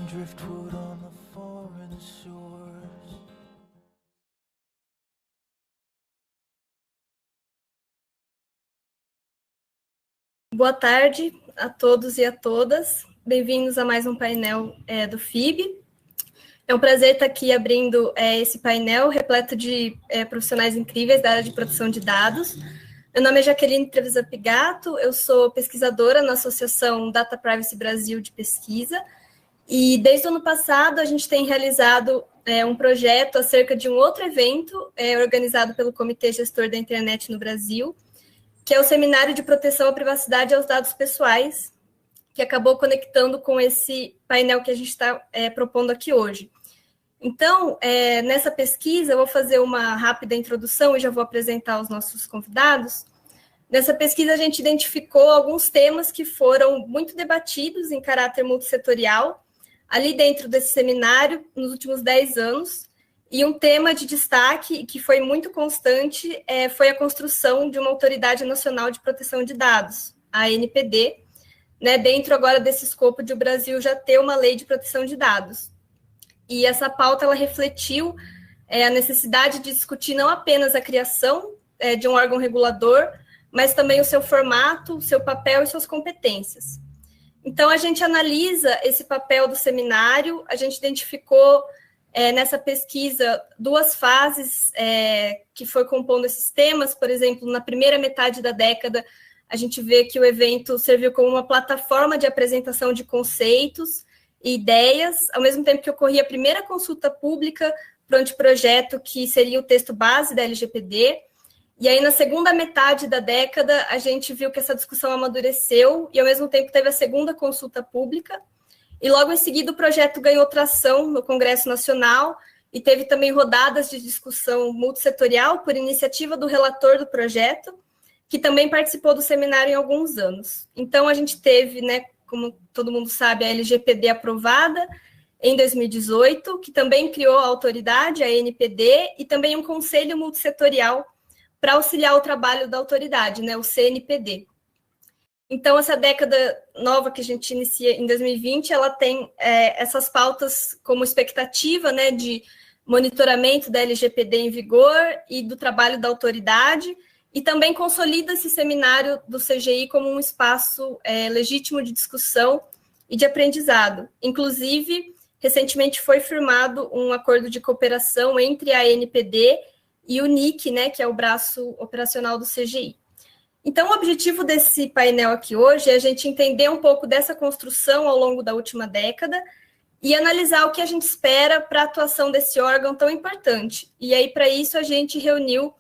driftwood on the foreign shores. Boa tarde a todos e a todas. Bem-vindos a mais um painel do FIB. É um prazer estar aqui abrindo esse painel repleto de profissionais incríveis da área de proteção de dados. Meu nome é Jaqueline Trevisan Pigato, eu sou pesquisadora na Associação Data Privacy Brasil de Pesquisa, e desde o ano passado a gente tem realizado um projeto acerca de um outro evento organizado pelo Comitê Gestor da Internet no Brasil, que é o Seminário de Proteção à Privacidade e aos Dados Pessoais, que acabou conectando com esse painel que a gente está propondo aqui hoje. Então, nessa pesquisa, eu vou fazer uma rápida introdução e já vou apresentar os nossos convidados. Nessa pesquisa, a gente identificou alguns temas que foram muito debatidos em caráter multissetorial, ali dentro desse seminário, nos últimos 10 anos, e um tema de destaque, que foi muito constante, foi a construção de uma Autoridade Nacional de Proteção de Dados, a ANPD, né, dentro agora desse escopo de o Brasil já ter uma lei de proteção de dados. E essa pauta ela refletiu a necessidade de discutir não apenas a criação de um órgão regulador, mas também o seu formato, o seu papel e suas competências. Então, a gente analisa esse papel do seminário, a gente identificou nessa pesquisa duas fases que foi compondo esses temas. Por exemplo, na primeira metade da década, a gente vê que o evento serviu como uma plataforma de apresentação de conceitos e ideias, ao mesmo tempo que ocorria a primeira consulta pública para o anteprojeto, que seria o texto base da LGPD. E aí, na segunda metade da década, a gente viu que essa discussão amadureceu e, ao mesmo tempo, teve a segunda consulta pública. E, logo em seguida, o projeto ganhou tração no Congresso Nacional e teve também rodadas de discussão multissetorial por iniciativa do relator do projeto, que também participou do seminário em alguns anos. Então, a gente teve, né, como todo mundo sabe, a LGPD aprovada em 2018, que também criou a autoridade, a ANPD, e também um conselho multissetorial para auxiliar o trabalho da autoridade, né, o CNPD. Então, essa década nova que a gente inicia em 2020, ela tem essas pautas como expectativa, né, de monitoramento da LGPD em vigor e do trabalho da autoridade, e também consolida esse seminário do CGI como um espaço legítimo de discussão e de aprendizado. Inclusive, recentemente foi firmado um acordo de cooperação entre a ANPD e o NIC, né, que é o braço operacional do CGI. Então, o objetivo desse painel aqui hoje é a gente entender um pouco dessa construção ao longo da última década e analisar o que a gente espera para a atuação desse órgão tão importante. E aí, para isso, a gente reuniu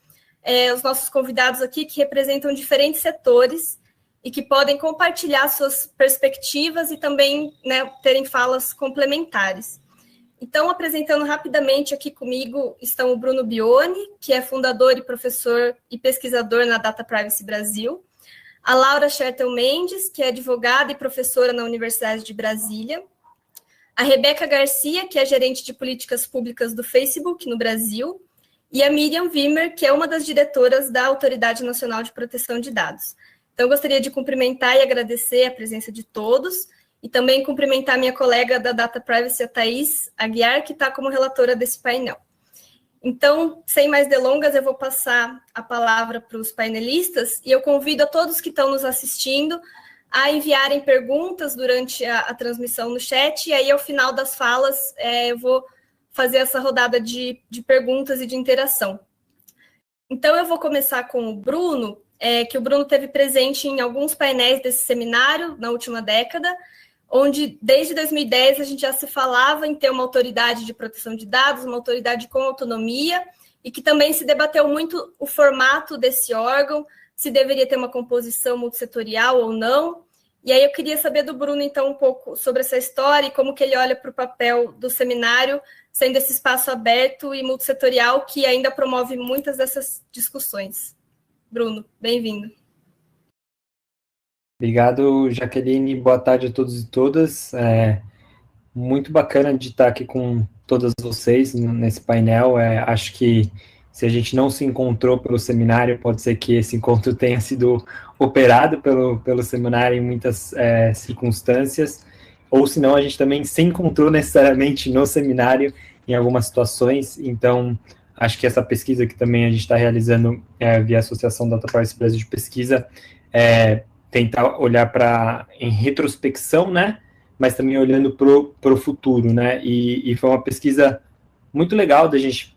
os nossos convidados aqui, que representam diferentes setores e que podem compartilhar suas perspectivas e também, né, terem falas complementares. Então, apresentando rapidamente aqui comigo estão o Bruno Bione, que é fundador e professor e pesquisador na Data Privacy Brasil, a Laura Schertel Mendes, que é advogada e professora na Universidade de Brasília, a Rebeca Garcia, que é gerente de políticas públicas do Facebook no Brasil, e a Miriam Wimmer, que é uma das diretoras da Autoridade Nacional de Proteção de Dados. Então, eu gostaria de cumprimentar e agradecer a presença de todos, e também cumprimentar a minha colega da Data Privacy, a Thaís Aguiar, que está como relatora desse painel. Então, sem mais delongas, eu vou passar a palavra para os painelistas, e eu convido a todos que estão nos assistindo a enviarem perguntas durante a transmissão no chat, e aí, ao final das falas, eu vou fazer essa rodada de perguntas e de interação. Então, eu vou começar com o Bruno, que o Bruno teve presente em alguns painéis desse seminário na última década, onde, desde 2010, a gente já se falava em ter uma autoridade de proteção de dados, uma autoridade com autonomia, e que também se debateu muito o formato desse órgão, se deveria ter uma composição multissetorial ou não. E aí eu queria saber do Bruno, então, um pouco sobre essa história e como que ele olha para o papel do seminário, sendo esse espaço aberto e multissetorial que ainda promove muitas dessas discussões. Bruno, bem-vindo. Obrigado, Jaqueline. Boa tarde a todos e todas. Muito bacana de estar aqui com todas vocês nesse painel. Acho que se a gente não se encontrou pelo seminário, pode ser que esse encontro tenha sido operado pelo seminário em muitas circunstâncias. ou senão a gente também se encontrou necessariamente no seminário em algumas situações. Então, acho que essa pesquisa que também a gente está realizando via Associação Data Privacy Brasil de Pesquisa, tentar olhar em retrospecção, né, mas também olhando para o futuro, né, e foi uma pesquisa muito legal da gente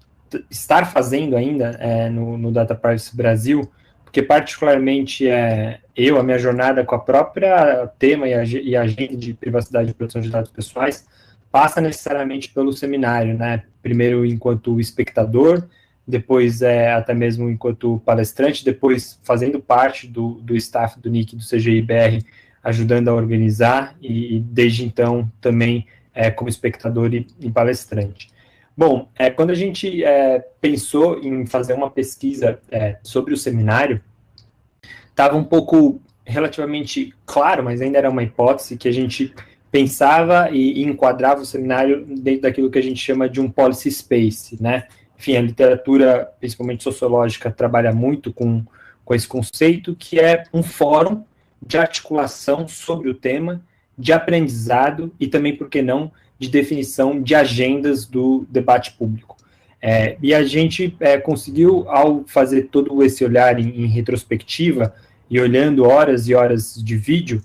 estar fazendo ainda no Data Privacy Brasil, porque particularmente a minha jornada com a própria tema e agenda de privacidade e proteção de dados pessoais passa necessariamente pelo seminário, né, primeiro enquanto espectador, depois até mesmo enquanto palestrante, depois fazendo parte do staff do NIC do CGI-BR, ajudando a organizar, e desde então também como espectador e palestrante. Bom, quando a gente pensou em fazer uma pesquisa sobre o seminário, estava um pouco relativamente claro, mas ainda era uma hipótese, que a gente pensava e enquadrava o seminário dentro daquilo que a gente chama de um policy space, né? Enfim, a literatura, principalmente sociológica, trabalha muito com esse conceito, que é um fórum de articulação sobre o tema, de aprendizado e também, por que não, de definição de agendas do debate público. E a gente conseguiu, ao fazer todo esse olhar em retrospectiva, e olhando horas e horas de vídeo,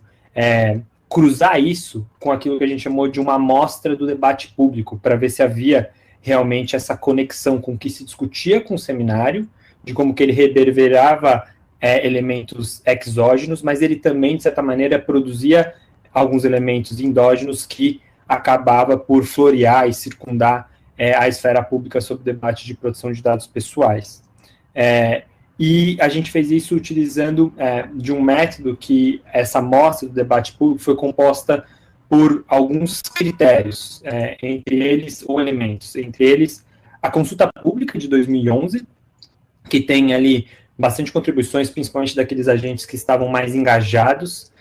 cruzar isso com aquilo que a gente chamou de uma amostra do debate público, para ver se havia realmente essa conexão com o que se discutia com o seminário, de como que ele reverberava elementos exógenos, mas ele também, de certa maneira, produzia alguns elementos endógenos que acabava por florear e circundar a esfera pública sobre o debate de proteção de dados pessoais. E a gente fez isso utilizando de um método que essa amostra do debate público foi composta por alguns critérios, entre eles, ou elementos, entre eles a consulta pública de 2011, que tem ali bastante contribuições, principalmente daqueles agentes que estavam mais engajados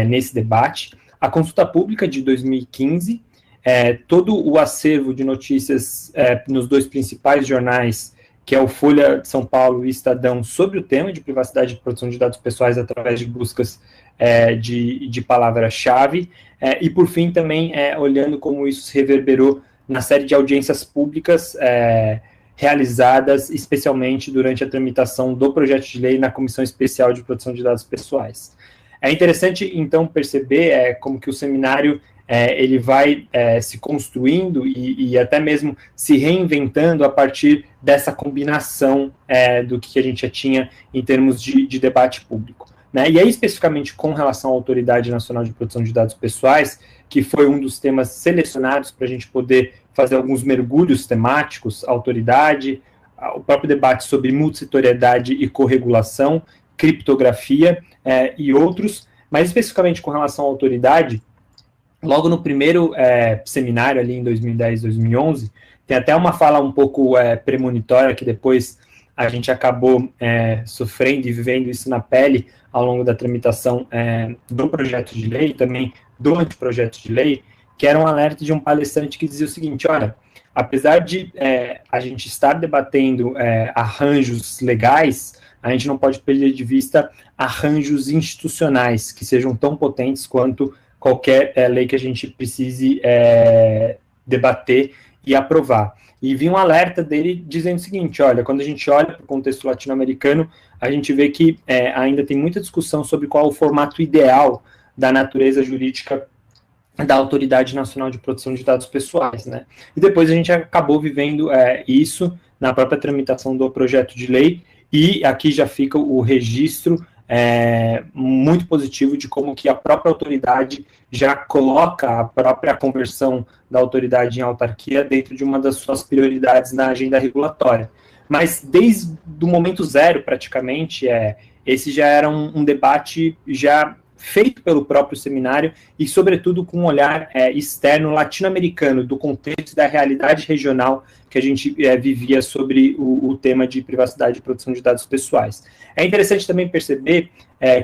nesse debate, a consulta pública de 2015, todo o acervo de notícias nos dois principais jornais, que é o Folha de São Paulo e Estadão, sobre o tema de privacidade e proteção de dados pessoais através de buscas de palavra-chave, e por fim também olhando como isso se reverberou na série de audiências públicas realizadas especialmente durante a tramitação do projeto de lei na Comissão Especial de Proteção de Dados Pessoais. É interessante, então, perceber como que o seminário ele vai se construindo e até mesmo se reinventando a partir dessa combinação do que a gente já tinha em termos de debate público. Né? E aí, especificamente com relação à Autoridade Nacional de Proteção de Dados Pessoais, que foi um dos temas selecionados para a gente poder fazer alguns mergulhos temáticos, a autoridade, o próprio debate sobre multissetoriedade e corregulação, criptografia e outros, mas especificamente com relação à autoridade, logo no primeiro seminário, ali em 2010, 2011, tem até uma fala um pouco premonitória, que depois a gente acabou sofrendo e vivendo isso na pele ao longo da tramitação do projeto de lei, também do anteprojeto de lei, que era um alerta de um palestrante que dizia o seguinte: olha, apesar de a gente estar debatendo arranjos legais, a gente não pode perder de vista arranjos institucionais que sejam tão potentes quanto qualquer lei que a gente precise debater e aprovar. E vi um alerta dele dizendo o seguinte: olha, quando a gente olha para o contexto latino-americano, a gente vê que ainda tem muita discussão sobre qual é o formato ideal da natureza jurídica da Autoridade Nacional de Proteção de Dados Pessoais, né? E depois a gente acabou vivendo isso na própria tramitação do projeto de lei, e aqui já fica o registro muito positivo de como que a própria autoridade já coloca a própria conversão da autoridade em autarquia dentro de uma das suas prioridades na agenda regulatória. Mas desde o momento zero, praticamente, esse já era um debate já feito pelo próprio seminário e, sobretudo, com um olhar externo latino-americano, do contexto da realidade regional que a gente vivia sobre o tema de privacidade e proteção de dados pessoais. É interessante também perceber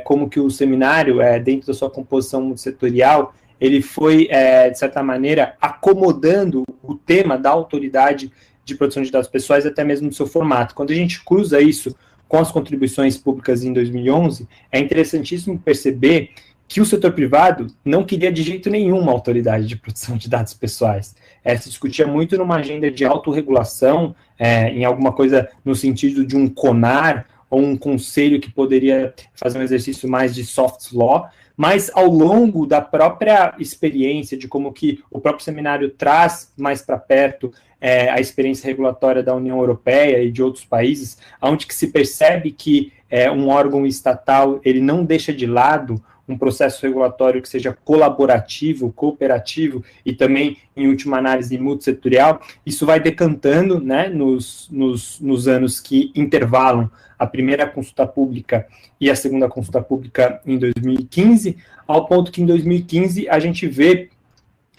como que o seminário, dentro da sua composição multissetorial, ele foi, de certa maneira, acomodando o tema da autoridade de proteção de dados pessoais até mesmo no seu formato. Quando a gente cruza isso com as contribuições públicas em 2011, é interessantíssimo perceber que o setor privado não queria de jeito nenhum uma autoridade de proteção de dados pessoais. Se discutia muito numa agenda de autorregulação, em alguma coisa no sentido de um CONAR, ou um conselho que poderia fazer um exercício mais de soft law, mas ao longo da própria experiência, de como que o próprio seminário traz mais para perto a experiência regulatória da União Europeia e de outros países, onde que se percebe que um órgão estatal ele não deixa de lado um processo regulatório que seja colaborativo, cooperativo e também, em última análise, multissetorial, isso vai decantando, né, nos anos que intervalam a primeira consulta pública e a segunda consulta pública em 2015, ao ponto que em 2015 a gente vê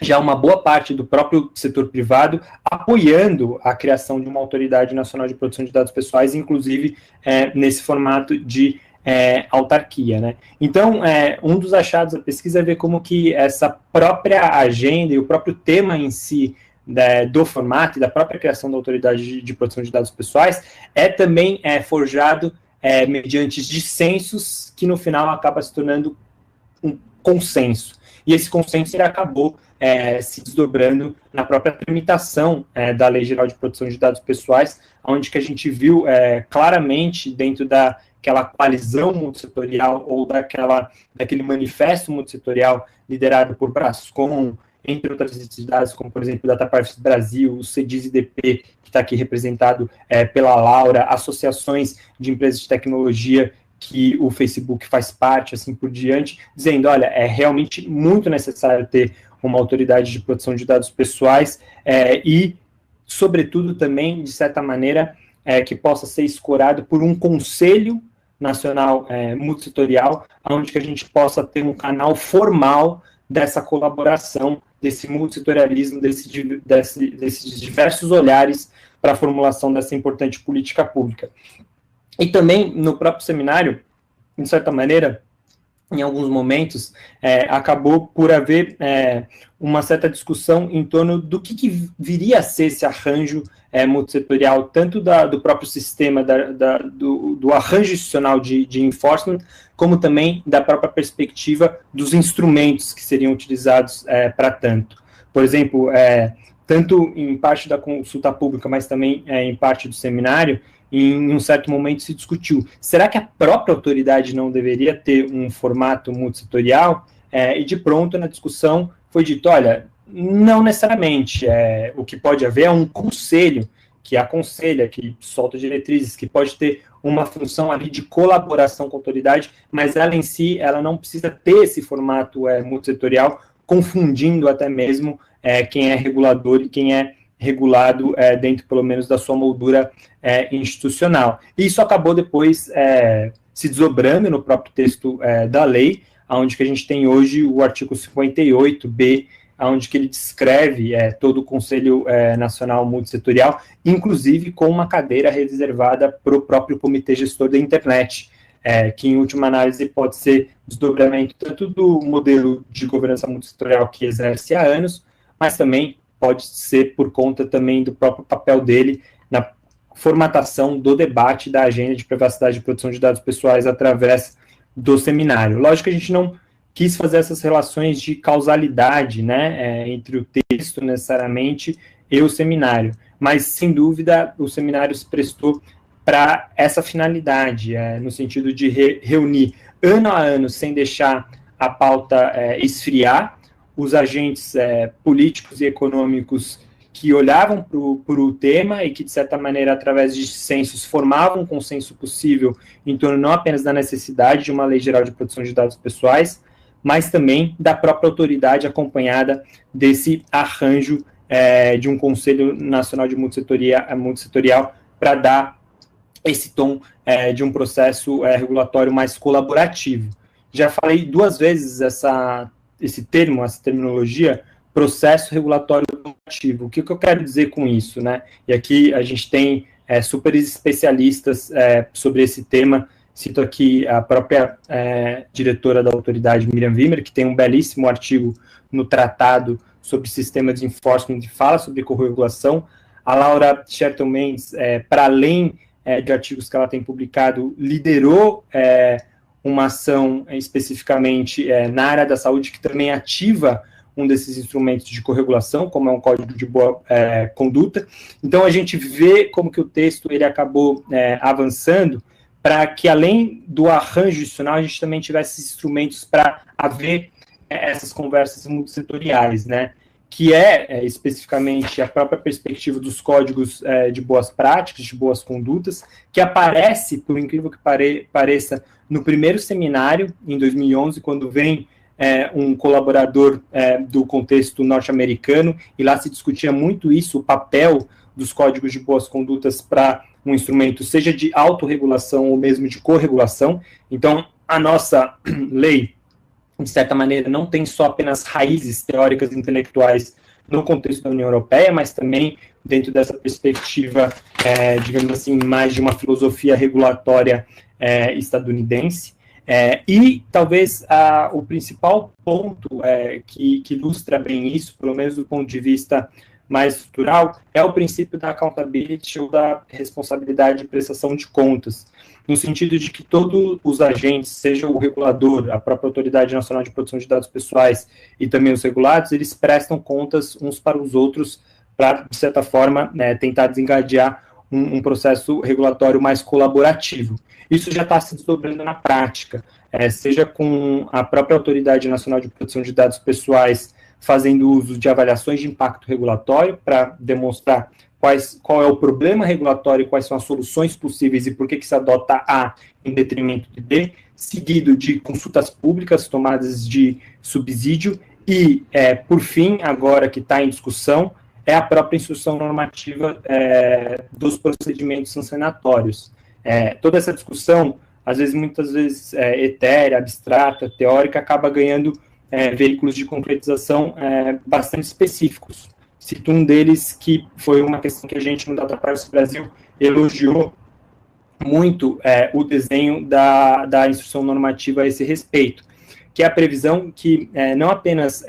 já uma boa parte do próprio setor privado apoiando a criação de uma autoridade nacional de proteção de dados pessoais, inclusive nesse formato de autarquia, né? Então, um dos achados da pesquisa é ver como que essa própria agenda e o próprio tema em si do formato e da própria criação da autoridade de proteção de dados pessoais também forjado mediante dissensos que no final acaba se tornando um consenso. E esse consenso ele acabou se desdobrando na própria tramitação da Lei Geral de Proteção de Dados Pessoais, onde que a gente viu claramente dentro daquela coalizão multissetorial ou daquele manifesto multissetorial liderado por Brascom, entre outras entidades, como, por exemplo, DataPrivacy Brasil, o CEDIS-IDP, que está aqui representado pela Laura, associações de empresas de tecnologia que o Facebook faz parte, assim por diante, dizendo, olha, é realmente muito necessário ter uma autoridade de proteção de dados pessoais e, sobretudo, também, de certa maneira, que possa ser escorado por um conselho nacional multissetorial, onde que a gente possa ter um canal formal dessa colaboração, desse multissetorialismo, desses diversos olhares para a formulação dessa importante política pública. E também, no próprio seminário, de certa maneira, em alguns momentos, acabou por haver uma certa discussão em torno do que viria a ser esse arranjo multissetorial, tanto do próprio sistema, do arranjo institucional de enforcement, como também da própria perspectiva dos instrumentos que seriam utilizados para tanto. Por exemplo, tanto em parte da consulta pública, mas também em parte do seminário, em um certo momento se discutiu, será que a própria autoridade não deveria ter um formato multissetorial? E de pronto, na discussão, foi dito, olha, não necessariamente, o que pode haver é um conselho que aconselha, que solta diretrizes, que pode ter uma função ali de colaboração com a autoridade, mas ela em si, ela não precisa ter esse formato multissetorial, confundindo até mesmo quem é regulador e quem é regulado dentro, pelo menos, da sua moldura institucional. E isso acabou depois se desdobrando no próprio texto da lei, onde que a gente tem hoje o artigo 58b, onde que ele descreve todo o Conselho Nacional Multissetorial, inclusive com uma cadeira reservada para o próprio Comitê Gestor da Internet, que, em última análise, pode ser desdobramento tanto do modelo de governança multissetorial que exerce há anos, mas também pode ser por conta também do próprio papel dele na formatação do debate da agenda de privacidade e proteção de dados pessoais através do seminário. Lógico que a gente não quis fazer essas relações de causalidade, né, entre o texto, necessariamente, e o seminário, mas, sem dúvida, o seminário se prestou para essa finalidade, no sentido de reunir ano a ano, sem deixar a pauta esfriar, os agentes políticos e econômicos que olhavam para o tema e que, de certa maneira, através de censos, formavam um consenso possível em torno não apenas da necessidade de uma lei geral de proteção de dados pessoais, mas também da própria autoridade acompanhada desse arranjo de um Conselho Nacional de Multissetorial para dar esse tom de um processo regulatório mais colaborativo. Já falei duas vezes esse termo, essa terminologia, processo regulatório colaborativo. O que eu quero dizer com isso, né? E aqui a gente tem super especialistas sobre esse tema. Cito aqui a própria diretora da autoridade, Miriam Wimmer, que tem um belíssimo artigo no tratado sobre sistema de enforcement que fala sobre corregulação. A Laura Sherton Mendes, para além de artigos que ela tem publicado, liderou uma ação especificamente na área da saúde que também ativa um desses instrumentos de corregulação, como é um código de boa conduta. Então, a gente vê como que o texto ele acabou avançando para que, além do arranjo institucional, a gente também tivesse instrumentos para haver essas conversas multissetoriais, né? Que especificamente a própria perspectiva dos códigos de boas práticas, de boas condutas, que aparece, por incrível que pareça, no primeiro seminário, em 2011, quando vem um colaborador do contexto norte-americano, e lá se discutia muito isso, o papel dos códigos de boas condutas para um instrumento, seja de autorregulação ou mesmo de corregulação. Então, a nossa lei, de certa maneira, não tem só apenas raízes teóricas e intelectuais no contexto da União Europeia, mas também dentro dessa perspectiva, digamos assim, mais de uma filosofia regulatória estadunidense. E talvez o principal ponto que ilustra bem isso, pelo menos do ponto de vista mais estrutural, é o princípio da accountability ou da responsabilidade de prestação de contas, no sentido de que todos os agentes, seja o regulador, a própria Autoridade Nacional de Proteção de Dados Pessoais e também os regulados, eles prestam contas uns para os outros para, de certa forma, tentar desencadear um processo regulatório mais colaborativo. Isso já está se desdobrando na prática, seja com a própria Autoridade Nacional de Proteção de Dados Pessoais fazendo uso de avaliações de impacto regulatório para demonstrar qual é o problema regulatório, quais são as soluções possíveis e por que se adota A em detrimento de B, seguido de consultas públicas, tomadas de subsídio e, por fim, agora que está em discussão, é a própria instrução normativa dos procedimentos sancionatórios. Toda essa discussão, muitas vezes etérea, abstrata, teórica, acaba ganhando veículos de concretização bastante específicos. Cito um deles que foi uma questão que a gente no Data Privacy Brasil elogiou muito o desenho da instrução normativa a esse respeito, que é a previsão que não apenas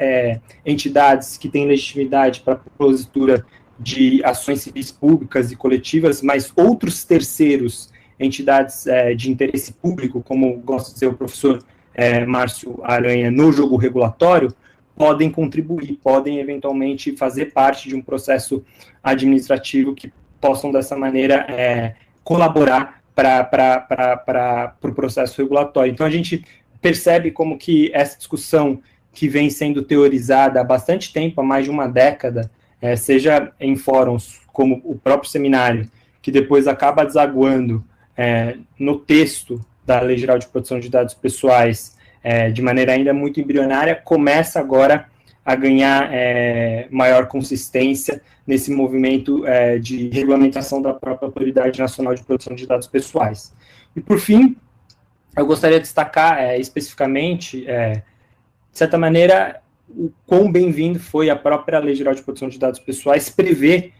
entidades que têm legitimidade para a propositura de ações civis públicas e coletivas, mas outros terceiros, entidades de interesse público, como gosta de dizer o professor Márcio Aranha, no jogo regulatório, podem contribuir, podem eventualmente fazer parte de um processo administrativo que possam, dessa maneira, colaborar para o processo regulatório. Então, a gente percebe como que essa discussão que vem sendo teorizada há bastante tempo, há mais de uma década, seja em fóruns como o próprio seminário, que depois acaba desaguando no texto da Lei Geral de Proteção de Dados Pessoais, de maneira ainda muito embrionária, começa agora a ganhar maior consistência nesse movimento de regulamentação da própria Autoridade Nacional de Proteção de Dados Pessoais. E, por fim, eu gostaria de destacar especificamente, de certa maneira, o quão bem-vindo foi a própria Lei Geral de Proteção de Dados Pessoais prever,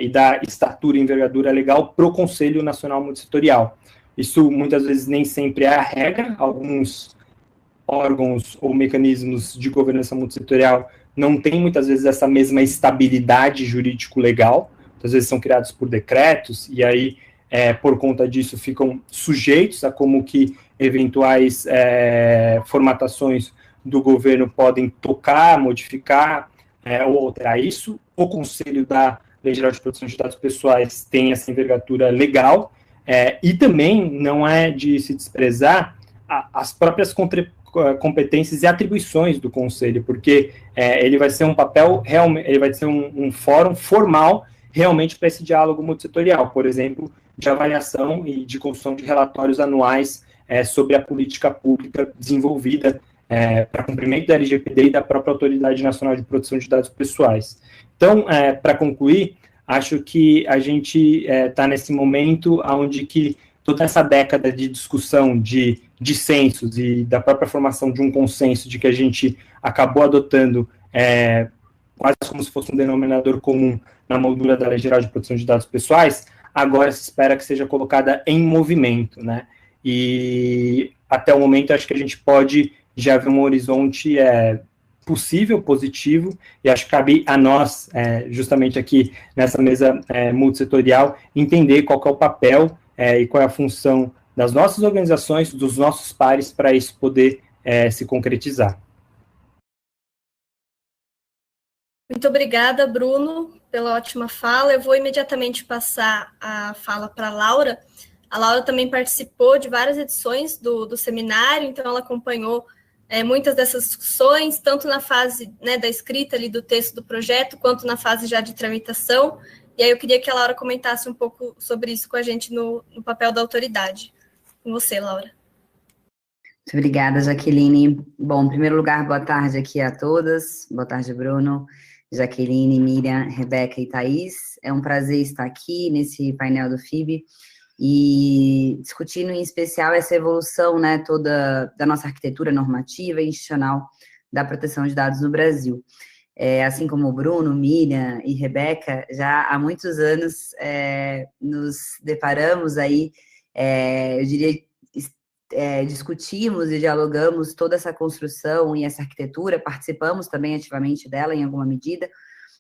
e dar estatura e envergadura legal para o Conselho Nacional Multissetorial. Isso, muitas vezes, nem sempre é a regra. Alguns órgãos ou mecanismos de governança multissetorial não têm, muitas vezes, essa mesma estabilidade jurídico-legal. Muitas vezes são criados por decretos, e aí, por conta disso, ficam sujeitos a como que eventuais formatações do governo podem tocar, modificar ou alterar isso. O Conselho da Lei Geral de Proteção de Dados Pessoais tem essa envergadura legal, e também não é de se desprezar as próprias competências e atribuições do Conselho, porque ele vai ser um papel, ele vai ser um fórum formal realmente para esse diálogo multissetorial, por exemplo, de avaliação e de construção de relatórios anuais sobre a política pública desenvolvida para cumprimento da LGPD e da própria Autoridade Nacional de Proteção de Dados Pessoais. Então, para concluir, acho que a gente está nesse momento onde que toda essa década de discussão de dissensos e da própria formação de um consenso de que a gente acabou adotando quase como se fosse um denominador comum na moldura da Lei Geral de Proteção de Dados Pessoais, agora se espera que seja colocada em movimento, né? E até o momento acho que a gente pode já ver um horizonte possível, positivo, e acho que cabe a nós, justamente aqui nessa mesa multissetorial, entender qual que é o papel e qual é a função das nossas organizações, dos nossos pares, para isso poder se concretizar. Muito obrigada, Bruno, pela ótima fala. Eu vou imediatamente passar a fala para a Laura. A Laura também participou de várias edições do seminário, então ela acompanhou muitas dessas discussões, tanto na fase, né, da escrita ali do texto do projeto, quanto na fase já de tramitação. E aí eu queria que a Laura comentasse um pouco sobre isso com a gente no papel da autoridade. Com você, Laura. Muito obrigada, Jaqueline. Bom, em primeiro lugar, boa tarde aqui a todas. Boa tarde, Bruno, Jaqueline, Miriam, Rebeca e Thaís. É um prazer estar aqui nesse painel do FIB e discutindo em especial essa evolução, né, toda da nossa arquitetura normativa e institucional da proteção de dados no Brasil. Assim como o Bruno, Miriam e Rebeca, já há muitos anos nos deparamos aí, eu diria, discutimos e dialogamos toda essa construção e essa arquitetura, participamos também ativamente dela em alguma medida,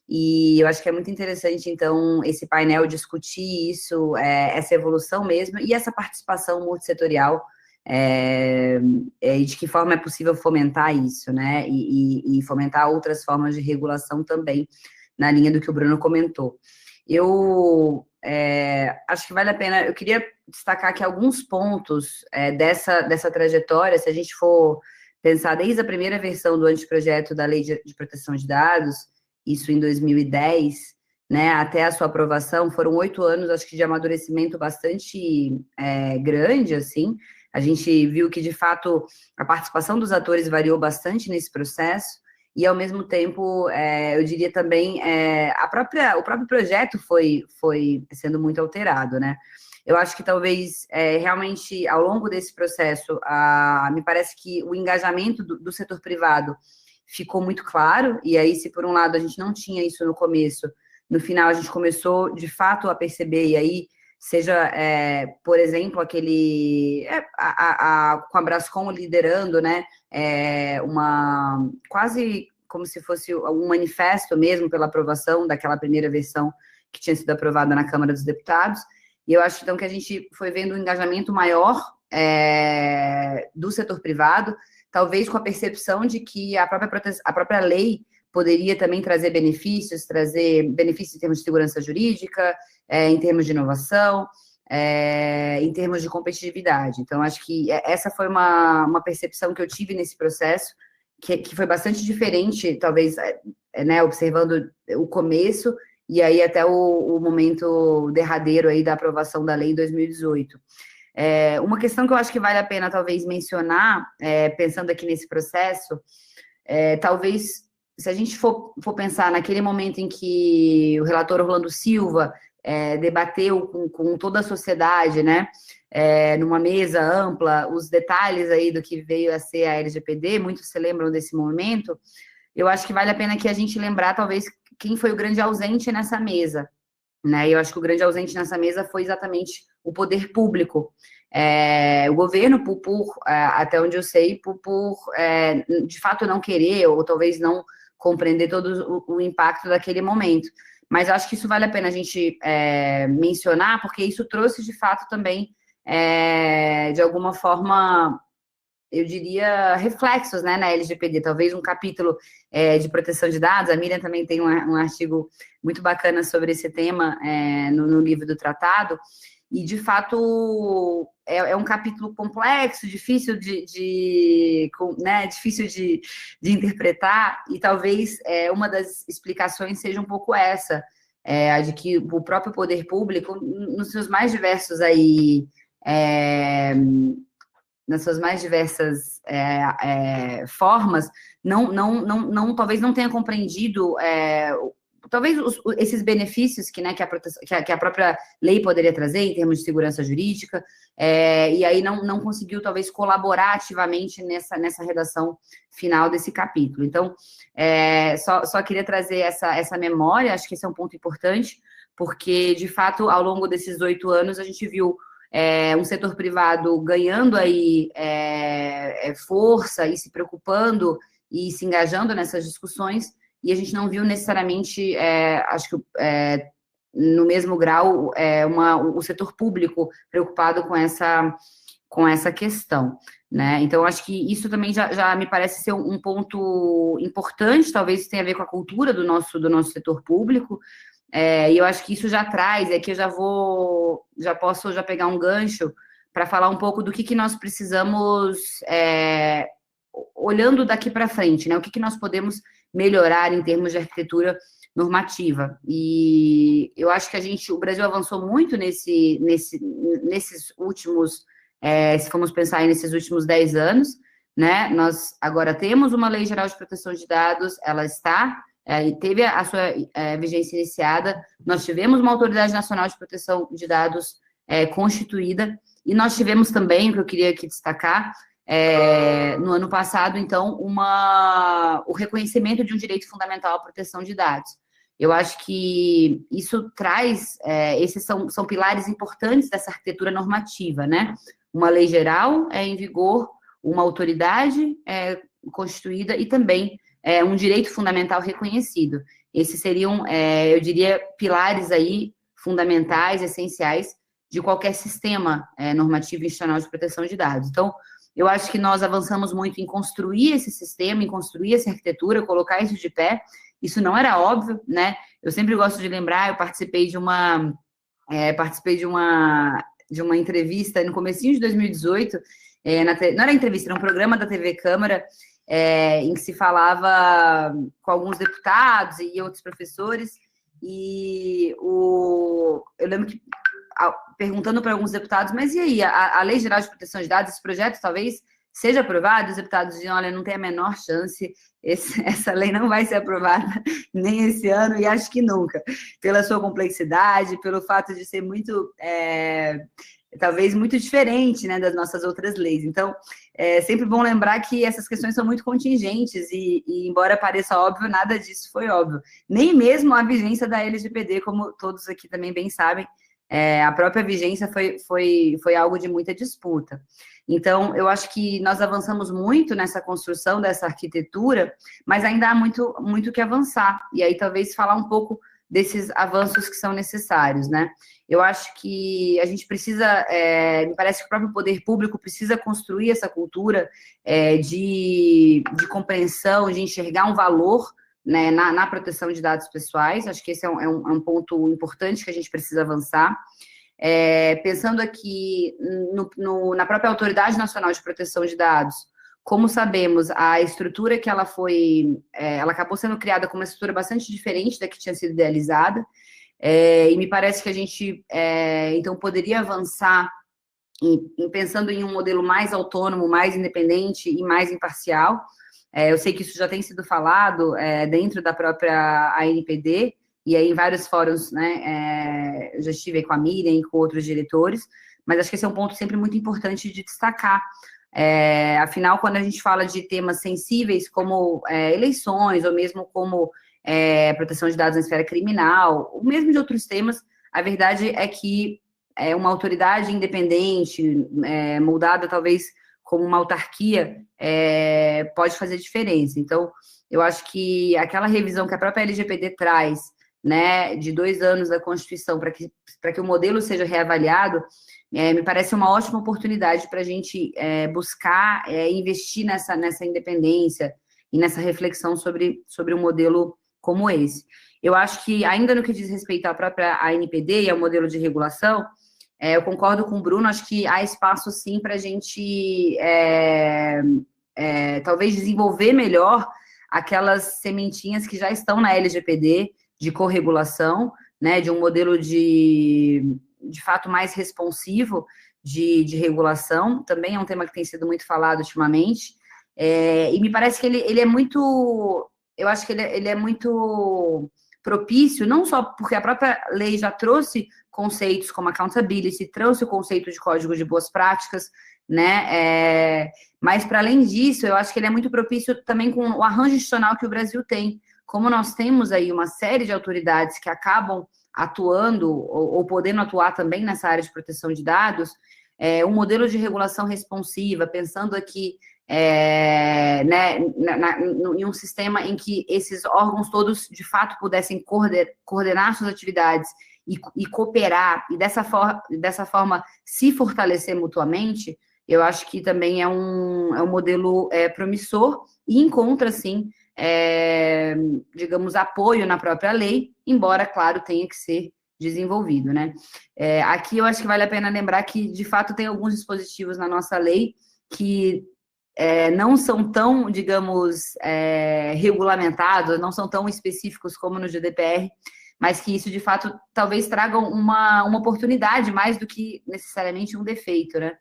e eu acho que é muito interessante, então, esse painel discutir isso, essa evolução mesmo, e essa participação multissetorial, de que forma é possível fomentar isso, né, e fomentar outras formas de regulação também, na linha do que o Bruno comentou. Eu acho que vale a pena, eu queria destacar aqui alguns pontos dessa trajetória, se a gente for pensar desde a primeira versão do anteprojeto da Lei de Proteção de Dados, isso em 2010, né, até a sua aprovação, foram 8 anos, acho que de amadurecimento bastante grande, assim. A gente viu que, de fato, a participação dos atores variou bastante nesse processo, e, ao mesmo tempo, eu diria também, o próprio projeto foi sendo muito alterado, né? Eu acho que talvez, realmente, ao longo desse processo, me parece que o engajamento do setor privado ficou muito claro, e aí, se por um lado a gente não tinha isso no começo, no final a gente começou, de fato, a perceber, e aí, seja, por exemplo, aquele, com a Brascom liderando, né, quase como se fosse um manifesto mesmo pela aprovação daquela primeira versão que tinha sido aprovada na Câmara dos Deputados, e eu acho, então, que a gente foi vendo um engajamento maior do setor privado, talvez com a percepção de que a própria lei poderia também trazer benefícios em termos de segurança jurídica, em termos de inovação, em termos de competitividade. Então, acho que essa foi uma percepção que eu tive nesse processo, que foi bastante diferente, talvez, né, observando o começo, e aí até o momento derradeiro aí da aprovação da lei em 2018. Uma questão que eu acho que vale a pena, talvez, mencionar, pensando aqui nesse processo, talvez, se a gente for pensar naquele momento em que o relator Orlando Silva debateu com toda a sociedade, né, numa mesa ampla, os detalhes aí do que veio a ser a LGPD, muitos se lembram desse momento, eu acho que vale a pena que a gente lembrar, talvez, quem foi o grande ausente nessa mesa, né? Eu acho que o grande ausente nessa mesa foi exatamente o poder público. O governo, até onde eu sei, de fato não querer, ou talvez não compreender todo o impacto daquele momento. Mas eu acho que isso vale a pena a gente mencionar, porque isso trouxe, de fato, também, de alguma forma, eu diria, reflexos, né, na LGPD, talvez um capítulo de proteção de dados. A Miriam também tem um artigo muito bacana sobre esse tema no livro do tratado, e, de fato, é um capítulo complexo, difícil difícil de interpretar, e talvez uma das explicações seja um pouco essa, a de que o próprio poder público, nos seus mais diversos aí, nas suas mais diversas formas, talvez não tenha compreendido, talvez esses benefícios que a própria lei poderia trazer em termos de segurança jurídica, e aí não conseguiu, talvez, colaborar ativamente nessa redação final desse capítulo. Então, só queria trazer essa memória, acho que esse é um ponto importante, porque, de fato, ao longo desses 8 anos, a gente viu um setor privado ganhando aí força e se preocupando e se engajando nessas discussões, e a gente não viu necessariamente, acho que no mesmo grau, o setor público preocupado com essa com essa questão, né? Então, acho que isso também já me parece ser um ponto importante, talvez tenha a ver com a cultura do nosso setor público, e eu acho que isso já traz, aqui eu já posso pegar um gancho para falar um pouco do que nós precisamos, olhando daqui para frente, né? O que nós podemos melhorar em termos de arquitetura normativa. E eu acho que o Brasil avançou muito nesses últimos, se formos pensar aí nesses últimos 10 anos, né? Nós agora temos uma Lei Geral de Proteção de Dados, ela teve a sua vigência iniciada, nós tivemos uma Autoridade Nacional de Proteção de Dados constituída, e nós tivemos também, o que eu queria aqui destacar, no ano passado, então, o reconhecimento de um direito fundamental à proteção de dados. Eu acho que isso traz, esses são pilares importantes dessa arquitetura normativa, né? Uma lei geral em vigor, uma autoridade constituída e também um direito fundamental reconhecido. Esses seriam, eu diria, pilares aí fundamentais, essenciais de qualquer sistema normativo institucional de proteção de dados. Então, eu acho que nós avançamos muito em construir esse sistema, em construir essa arquitetura, colocar isso de pé. Isso não era óbvio, né? Eu sempre gosto de lembrar, eu participei de uma entrevista no comecinho de 2018, não era entrevista, era um programa da TV Câmara, em que se falava com alguns deputados e outros professores, e eu lembro que perguntando para alguns deputados, mas e aí, a Lei Geral de Proteção de Dados, esse projeto talvez seja aprovado? Os deputados diziam, olha, não tem a menor chance, essa lei não vai ser aprovada nem esse ano, e acho que nunca, pela sua complexidade, pelo fato de ser muito, talvez muito diferente, né, das nossas outras leis. Então, é sempre bom lembrar que essas questões são muito contingentes, e embora pareça óbvio, nada disso foi óbvio. Nem mesmo a vigência da LGPD, como todos aqui também bem sabem, a própria vigência foi algo de muita disputa. Então, eu acho que nós avançamos muito nessa construção dessa arquitetura, mas ainda há muito, muito que avançar. E aí, talvez, falar um pouco desses avanços que são necessários, né? Eu acho que a gente precisa, me parece que o próprio poder público precisa construir essa cultura de compreensão, de enxergar um valor, né, na proteção de dados pessoais. Acho que esse é um ponto importante que a gente precisa avançar. Pensando aqui na própria Autoridade Nacional de Proteção de Dados, como sabemos, a estrutura que ela acabou sendo criada com uma estrutura bastante diferente da que tinha sido idealizada, e me parece que a gente, então, poderia avançar pensando em um modelo mais autônomo, mais independente e mais imparcial. Eu sei que isso já tem sido falado dentro da própria ANPD, e aí em vários fóruns, né, eu já estive aí com a Miriam e com outros diretores, mas acho que esse é um ponto sempre muito importante de destacar. Afinal, quando a gente fala de temas sensíveis como eleições, ou mesmo como proteção de dados na esfera criminal, ou mesmo de outros temas, a verdade é que uma autoridade independente, moldada talvez como uma autarquia, pode fazer diferença. Então, eu acho que aquela revisão que a própria LGPD traz, né, de 2 anos da Constituição, para que o modelo seja reavaliado, me parece uma ótima oportunidade para a gente buscar investir nessa independência e nessa reflexão sobre um modelo como esse. Eu acho que, ainda no que diz respeito à própria ANPD e ao modelo de regulação, eu concordo com o Bruno, acho que há espaço, sim, para a gente talvez desenvolver melhor aquelas sementinhas que já estão na LGPD de corregulação, né, de um modelo de fato mais responsivo de regulação. Também é um tema que tem sido muito falado ultimamente, e me parece que ele é muito, eu acho que ele é muito propício, não só porque a própria lei já trouxe conceitos como accountability, trouxe o conceito de código de boas práticas, né, mas para além disso, eu acho que ele é muito propício também com o arranjo institucional que o Brasil tem. Como nós temos aí uma série de autoridades que acabam atuando ou podendo atuar também nessa área de proteção de dados, um modelo de regulação responsiva, pensando aqui né, em um sistema em que esses órgãos todos, de fato, pudessem coordenar suas atividades e cooperar, e dessa forma se fortalecer mutuamente, eu acho que também é um modelo promissor e encontra, sim, digamos, apoio na própria lei, embora, claro, tenha que ser desenvolvido, né? Aqui eu acho que vale a pena lembrar que, de fato, tem alguns dispositivos na nossa lei que não são tão, digamos, regulamentados, não são tão específicos como no GDPR, mas que isso, de fato, talvez tragam uma oportunidade mais do que necessariamente um defeito, né?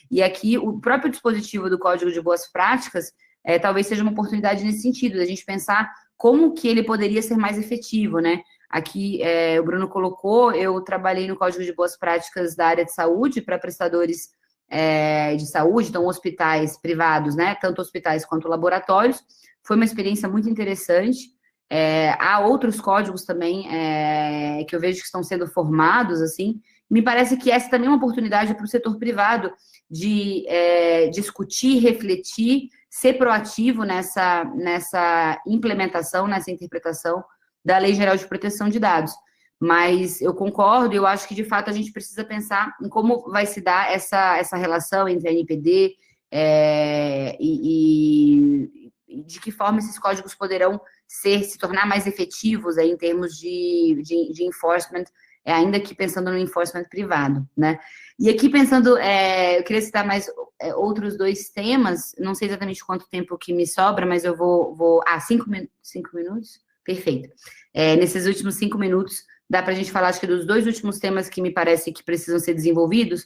E aqui, o próprio dispositivo do Código de Boas Práticas talvez seja uma oportunidade nesse sentido, da gente pensar como que ele poderia ser mais efetivo, né? Aqui, o Bruno colocou, eu trabalhei no Código de Boas Práticas da área de saúde para prestadores de saúde, então hospitais privados, né? Tanto hospitais quanto laboratórios. Foi uma experiência muito interessante. Há outros códigos também que eu vejo que estão sendo formados, assim. Me parece que essa também é uma oportunidade para o setor privado de discutir, refletir, ser proativo nessa implementação, nessa interpretação da Lei Geral de Proteção de Dados. Mas eu concordo, eu acho que, de fato, a gente precisa pensar em como vai se dar essa relação entre a NPD e de que forma esses códigos poderão se tornar mais efetivos aí, em termos de enforcement, ainda que pensando no enforcement privado, né? E aqui pensando, eu queria citar mais outros dois temas, não sei exatamente quanto tempo que me sobra, mas eu vou 5 minutos? Perfeito. Nesses últimos 5 minutos, dá para a gente falar, acho que dos dois últimos temas que me parece que precisam ser desenvolvidos.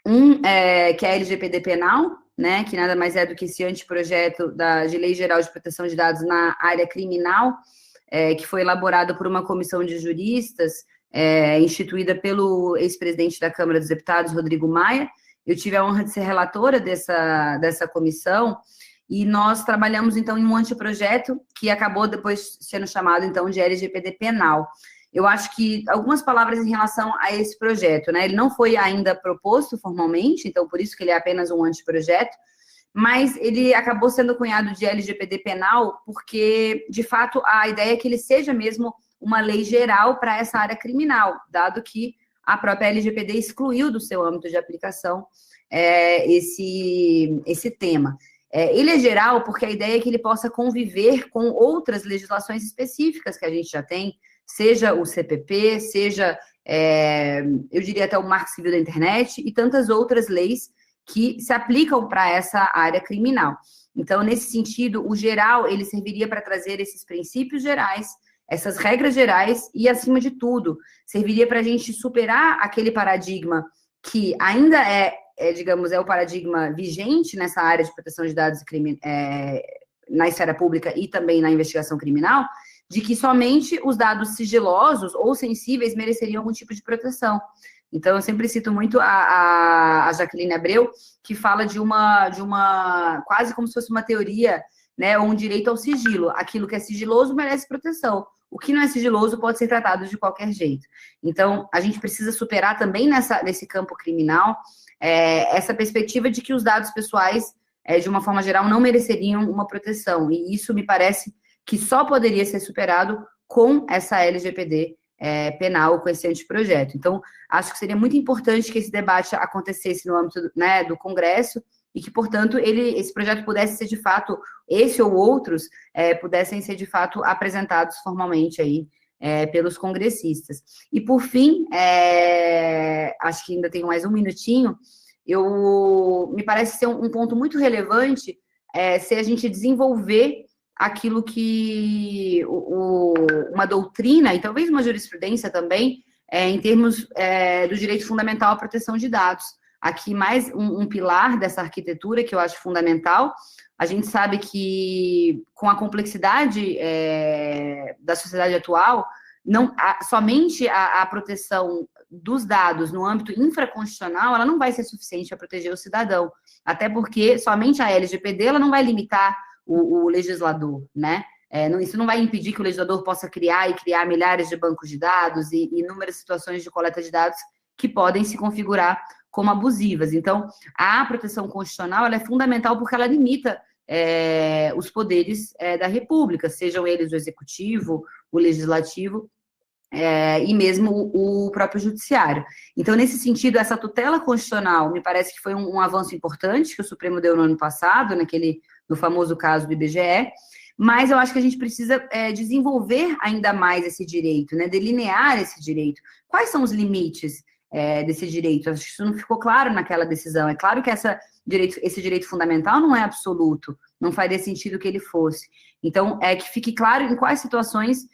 Que é a LGPD penal, né, que nada mais é do que esse anteprojeto de Lei Geral de Proteção de Dados na área criminal, que foi elaborado por uma comissão de juristas, instituída pelo ex-presidente da Câmara dos Deputados, Rodrigo Maia. Eu tive a honra de ser relatora dessa comissão, e nós trabalhamos, então, em um anteprojeto que acabou depois sendo chamado, então, de LGPD penal. Eu acho que algumas palavras em relação a esse projeto, né? Ele não foi ainda proposto formalmente, então por isso que ele é apenas um anteprojeto, mas ele acabou sendo cunhado de LGPD penal porque, de fato, a ideia é que ele seja mesmo uma lei geral para essa área criminal, dado que a própria LGPD excluiu do seu âmbito de aplicação esse tema. Ele é geral porque a ideia é que ele possa conviver com outras legislações específicas que a gente já tem, seja o CPP, seja, eu diria até o Marco Civil da Internet e tantas outras leis que se aplicam para essa área criminal. Então, nesse sentido, o geral, ele serviria para trazer esses princípios gerais, essas regras gerais e, acima de tudo, serviria para a gente superar aquele paradigma que ainda digamos, o paradigma vigente nessa área de proteção de dados na esfera pública e também na investigação criminal, de que somente os dados sigilosos ou sensíveis mereceriam algum tipo de proteção. Então, eu sempre cito muito a Jaqueline Abreu, que fala de uma quase como se fosse uma teoria, né, ou um direito ao sigilo. Aquilo que é sigiloso merece proteção. O que não é sigiloso pode ser tratado de qualquer jeito. Então, a gente precisa superar também nesse campo criminal essa perspectiva de que os dados pessoais, de uma forma geral, não mereceriam uma proteção. E isso me parece que só poderia ser superado com essa LGPD penal, com esse anteprojeto. Então, acho que seria muito importante que esse debate acontecesse no âmbito, né, do Congresso e que, portanto, esse projeto pudesse ser, de fato, esse ou outros, pudessem ser, de fato, apresentados formalmente aí pelos congressistas. E, por fim, acho que ainda tenho mais um minutinho, me parece ser um ponto muito relevante se a gente desenvolver aquilo que uma doutrina, e talvez uma jurisprudência também, em termos do direito fundamental à proteção de dados. Aqui mais um pilar dessa arquitetura que eu acho fundamental. A gente sabe que, com a complexidade da sociedade atual, somente a proteção dos dados no âmbito infraconstitucional, ela não vai ser suficiente para proteger o cidadão. Até porque somente a LGPD ela não vai limitar o legislador, né? Isso não vai impedir que o legislador possa criar milhares de bancos de dados e inúmeras situações de coleta de dados que podem se configurar como abusivas. Então, a proteção constitucional ela é fundamental porque ela limita os poderes da República, sejam eles o executivo, o legislativo e mesmo o próprio judiciário. Então, nesse sentido, essa tutela constitucional me parece que foi um avanço importante que o Supremo deu no ano passado, no famoso caso do IBGE, mas eu acho que a gente precisa desenvolver ainda mais esse direito, né, delinear esse direito. Quais são os limites desse direito? Acho que isso não ficou claro naquela decisão. É claro que esse direito fundamental não é absoluto, não faria sentido que ele fosse. Então, que fique claro em quais situações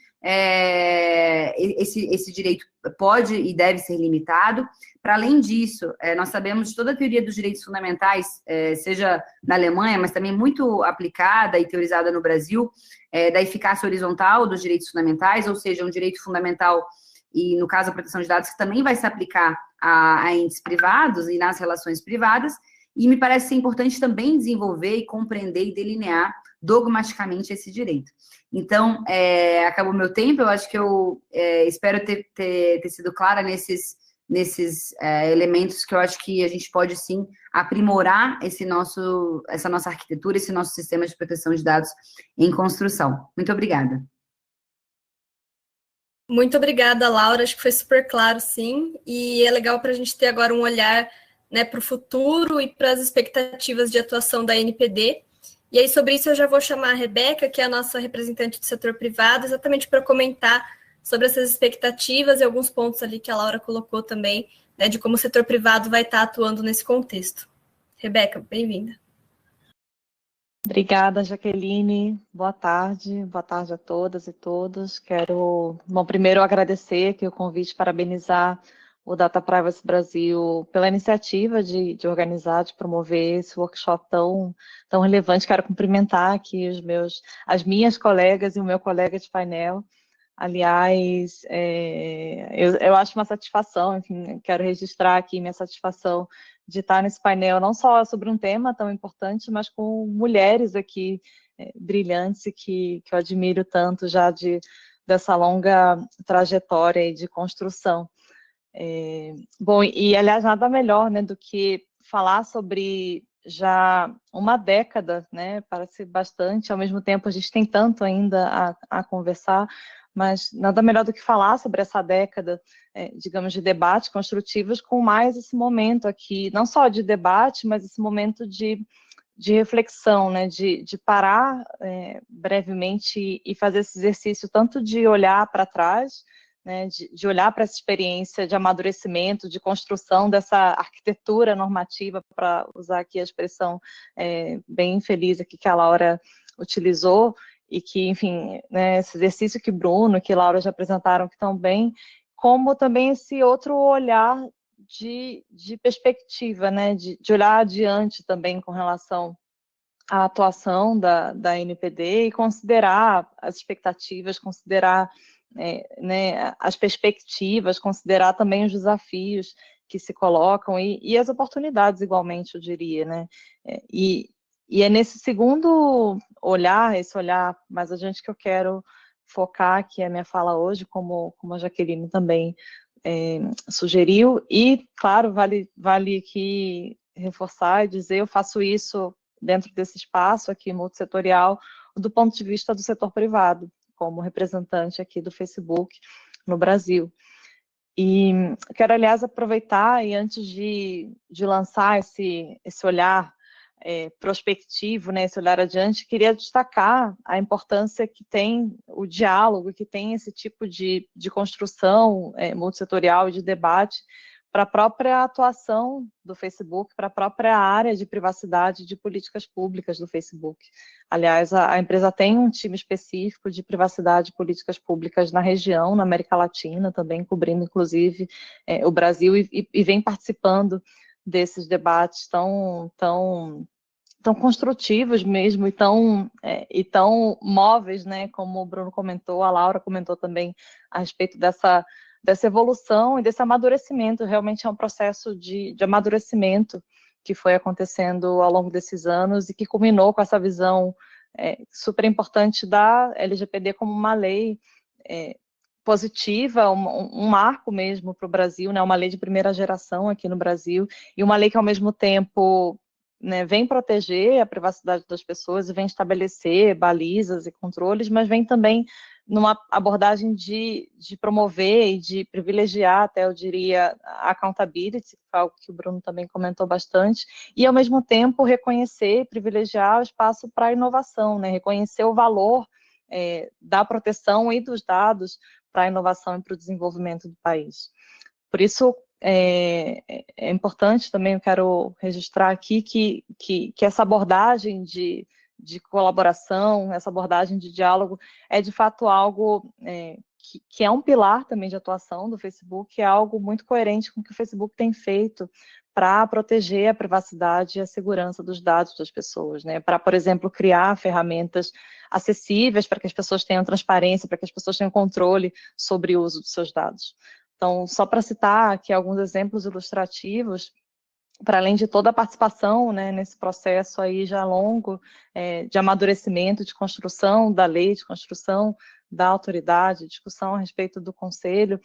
esse direito pode e deve ser limitado. Para além disso, nós sabemos de toda a teoria dos direitos fundamentais, seja na Alemanha, mas também muito aplicada e teorizada no Brasil, da eficácia horizontal dos direitos fundamentais, ou seja, um direito fundamental, e no caso a proteção de dados, que também vai se aplicar a entes privados e nas relações privadas, e me parece ser importante também desenvolver e compreender e delinear dogmaticamente esse direito. Então, acabou meu tempo, eu acho que eu espero ter sido clara nesses elementos que eu acho que a gente pode, sim, aprimorar essa nossa arquitetura, esse nosso sistema de proteção de dados em construção. Muito obrigada. Muito obrigada, Laura, acho que foi super claro, sim, e é legal para a gente ter agora um olhar, né, para o futuro e para as expectativas de atuação da NPD. E aí, sobre isso, eu já vou chamar a Rebeca, que é a nossa representante do setor privado, exatamente para comentar sobre essas expectativas e alguns pontos ali que a Laura colocou também, né, de como o setor privado vai estar atuando nesse contexto. Rebeca, bem-vinda. Obrigada, Jaqueline. Boa tarde a todas e todos. Quero, primeiro agradecer aqui o convite, parabenizar o Data Privacy Brasil pela iniciativa de organizar, de promover esse workshop tão relevante. Quero cumprimentar aqui as minhas colegas e o meu colega de painel. Aliás, eu acho uma satisfação, enfim, quero registrar aqui minha satisfação de estar nesse painel, não só sobre um tema tão importante, mas com mulheres aqui brilhantes e que eu admiro tanto já dessa longa trajetória de construção. Bom, e aliás, nada melhor, né, do que falar sobre já uma década, né, parece bastante, ao mesmo tempo a gente tem tanto ainda a conversar, mas nada melhor do que falar sobre essa década, digamos, de debates construtivos, com mais esse momento aqui, não só de debate, mas esse momento de reflexão, né, de parar brevemente e fazer esse exercício tanto de olhar para trás, né, de olhar para essa experiência de amadurecimento, de construção dessa arquitetura normativa, para usar aqui a expressão bem feliz aqui que a Laura utilizou, e que, enfim, né, esse exercício que Bruno, que Laura já apresentaram que estão bem, como também esse outro olhar de perspectiva, né, de olhar adiante também com relação à atuação da NPD e considerar as expectativas, considerar né, as perspectivas, considerar também os desafios que se colocam e as oportunidades igualmente, eu diria, né, e é nesse segundo olhar, esse olhar mais adiante que eu quero focar, que é a minha fala hoje, como a Jaqueline também sugeriu, e, claro, vale aqui reforçar e dizer, eu faço isso dentro desse espaço aqui multissetorial, do ponto de vista do setor privado, como representante aqui do Facebook no Brasil. E quero, aliás, aproveitar e antes de lançar esse olhar prospectivo, né, esse olhar adiante, queria destacar a importância que tem o diálogo, que tem esse tipo de construção multissetorial e de debate para a própria atuação do Facebook, para a própria área de privacidade de políticas públicas do Facebook. Aliás, a empresa tem um time específico de privacidade e políticas públicas na região, na América Latina, também cobrindo, inclusive, o Brasil, e vem participando desses debates tão construtivos mesmo e tão móveis, né, como o Bruno comentou, a Laura comentou também a respeito dessa evolução e desse amadurecimento. Realmente é um processo de amadurecimento que foi acontecendo ao longo desses anos e que culminou com essa visão super importante da LGPD como uma lei positiva, um marco mesmo para o Brasil, né, uma lei de primeira geração aqui no Brasil, e uma lei que, ao mesmo tempo, né, vem proteger a privacidade das pessoas e vem estabelecer balizas e controles, mas vem também numa abordagem de promover e de privilegiar, até eu diria, a accountability, que é algo que o Bruno também comentou bastante, e ao mesmo tempo reconhecer e privilegiar o espaço para a inovação, né? Reconhecer o valor da proteção e dos dados para a inovação e para o desenvolvimento do país. Por isso, é importante também, eu quero registrar aqui que essa abordagem de colaboração, essa abordagem de diálogo é de fato algo que é um pilar também de atuação do Facebook, é algo muito coerente com o que o Facebook tem feito para proteger a privacidade e a segurança dos dados das pessoas, né? Para, por exemplo, criar ferramentas acessíveis para que as pessoas tenham transparência, para que as pessoas tenham controle sobre o uso dos seus dados. Então, só para citar aqui alguns exemplos ilustrativos, para além de toda a participação, né, nesse processo aí já longo de amadurecimento, de construção da lei, de construção da autoridade, discussão a respeito do conselho,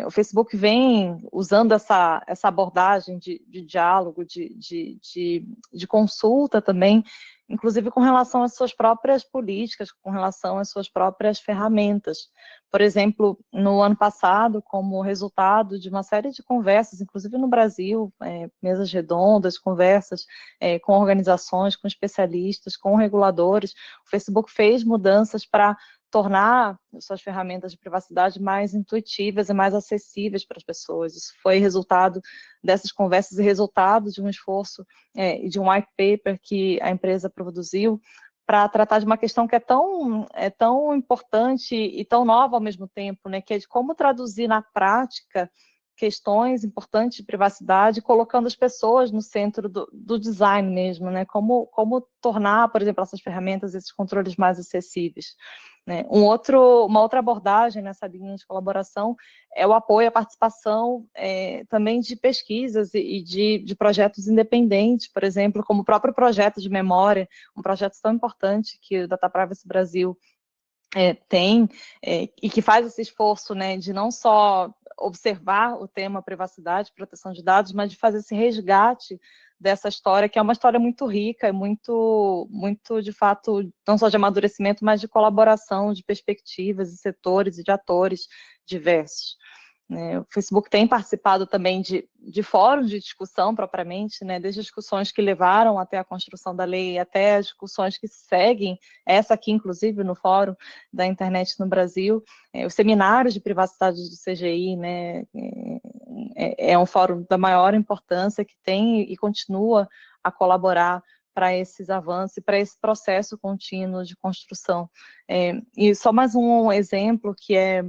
o Facebook vem usando essa abordagem de diálogo, de consulta também, inclusive com relação às suas próprias políticas, com relação às suas próprias ferramentas. Por exemplo, no ano passado, como resultado de uma série de conversas, inclusive no Brasil, mesas redondas, conversas com organizações, com especialistas, com reguladores, o Facebook fez mudanças para tornar suas ferramentas de privacidade mais intuitivas e mais acessíveis para as pessoas. Isso foi resultado dessas conversas e resultado de um esforço e de um white paper que a empresa produziu para tratar de uma questão que é tão importante e tão nova ao mesmo tempo, né, que é de como traduzir na prática questões importantes de privacidade, colocando as pessoas no centro do design mesmo, né, como tornar, por exemplo, essas ferramentas, esses controles mais acessíveis. Né? Uma outra abordagem nessa linha de colaboração é o apoio à participação também de pesquisas e de projetos independentes, por exemplo, como o próprio projeto de memória, um projeto tão importante que o Data Privacy Brasil tem, e que faz esse esforço, né, de não só observar o tema privacidade, proteção de dados, mas de fazer esse resgate dessa história, que é uma história muito rica, muito, de fato, não só de amadurecimento, mas de colaboração, de perspectivas, de setores e de atores diversos. O Facebook tem participado também de fóruns de discussão propriamente, né, desde as discussões que levaram até a construção da lei, até as discussões que seguem, essa aqui, inclusive, no Fórum da Internet no Brasil, os seminários de privacidade do CGI, né, é um fórum da maior importância que tem e continua a colaborar para esses avanços, para esse processo contínuo de construção. E só mais um exemplo que é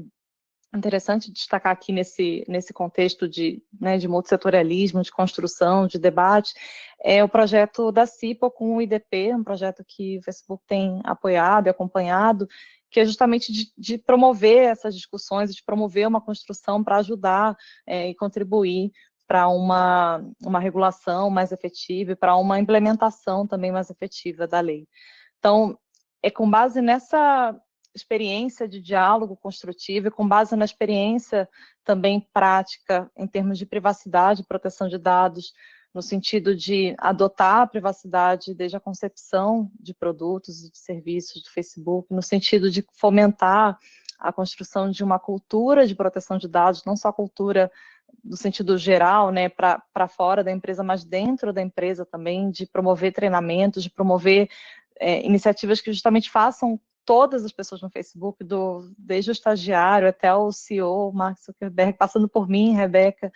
interessante destacar aqui nesse contexto de multissetorialismo, de construção, de debate, é o projeto da CIPA com o IDP, um projeto que o Facebook tem apoiado e acompanhado, que é justamente de promover essas discussões, de promover uma construção para ajudar e contribuir para uma regulação mais efetiva e para uma implementação também mais efetiva da lei. Então, é com base nessa experiência de diálogo construtivo e com base na experiência também prática em termos de privacidade e proteção de dados, no sentido de adotar a privacidade desde a concepção de produtos e de serviços do Facebook, no sentido de fomentar a construção de uma cultura de proteção de dados, não só a cultura no sentido geral, né, para fora da empresa, mas dentro da empresa também, de promover treinamentos, de promover iniciativas que justamente façam todas as pessoas no Facebook, desde o estagiário até o CEO, Mark Zuckerberg, passando por mim, Rebeca,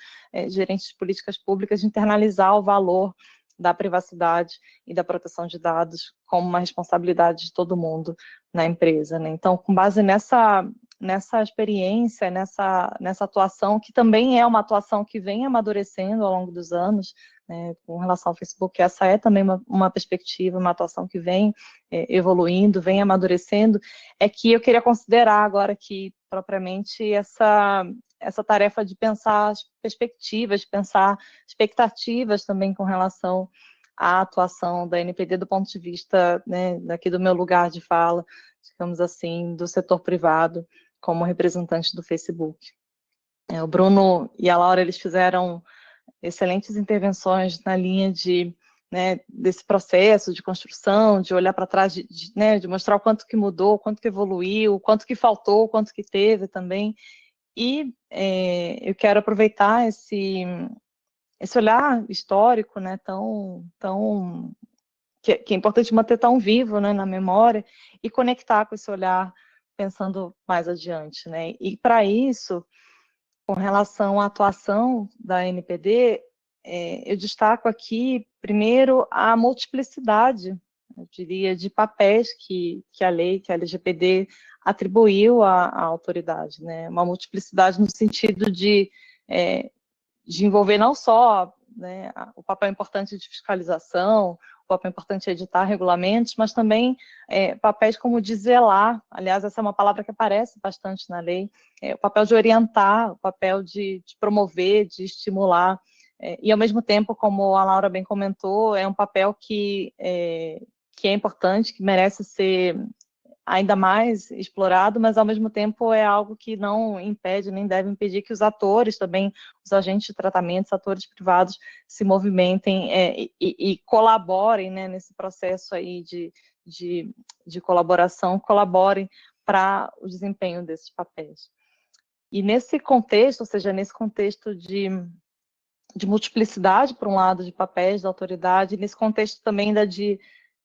gerente de políticas públicas, de internalizar o valor da privacidade e da proteção de dados como uma responsabilidade de todo mundo na empresa, né? Então, com base nessa experiência, nessa atuação, que também é uma atuação que vem amadurecendo ao longo dos anos, né, com relação ao Facebook, essa é também uma perspectiva, uma atuação que vem evoluindo, vem amadurecendo, é que eu queria considerar agora que, propriamente, essa tarefa de pensar as perspectivas, de pensar expectativas também com relação à atuação da NPD do ponto de vista, né, daqui do meu lugar de fala, digamos assim, do setor privado, como representante do Facebook. O Bruno e a Laura, eles fizeram excelentes intervenções na linha de né, desse processo de construção, de olhar para trás, né, de mostrar o quanto que mudou, o quanto que evoluiu, o quanto que faltou, o quanto que teve também. E eu quero aproveitar esse olhar histórico, né, que é importante manter tão vivo, né, na memória, e conectar com esse olhar pensando mais adiante, né? E para isso, com relação à atuação da NPD, eu destaco aqui, primeiro, a multiplicidade, eu diria, de papéis que a lei, que a LGPD atribuiu à autoridade, né? Uma multiplicidade no sentido de envolver não só, né, o papel importante de fiscalização, o papel importante de editar regulamentos, mas também papéis como de zelar, aliás, essa é uma palavra que aparece bastante na lei, o papel de orientar, o papel de promover, de estimular, e ao mesmo tempo, como a Laura bem comentou, é um papel que é importante, que merece ser ainda mais explorado, mas ao mesmo tempo é algo que não impede, nem deve impedir que os atores também, os agentes de tratamento, os atores privados se movimentem e colaborem, né, nesse processo aí de colaboração, colaborem para o desempenho desses papéis. E nesse contexto, ou seja, nesse contexto de multiplicidade, por um lado, de papéis da autoridade, nesse contexto também ainda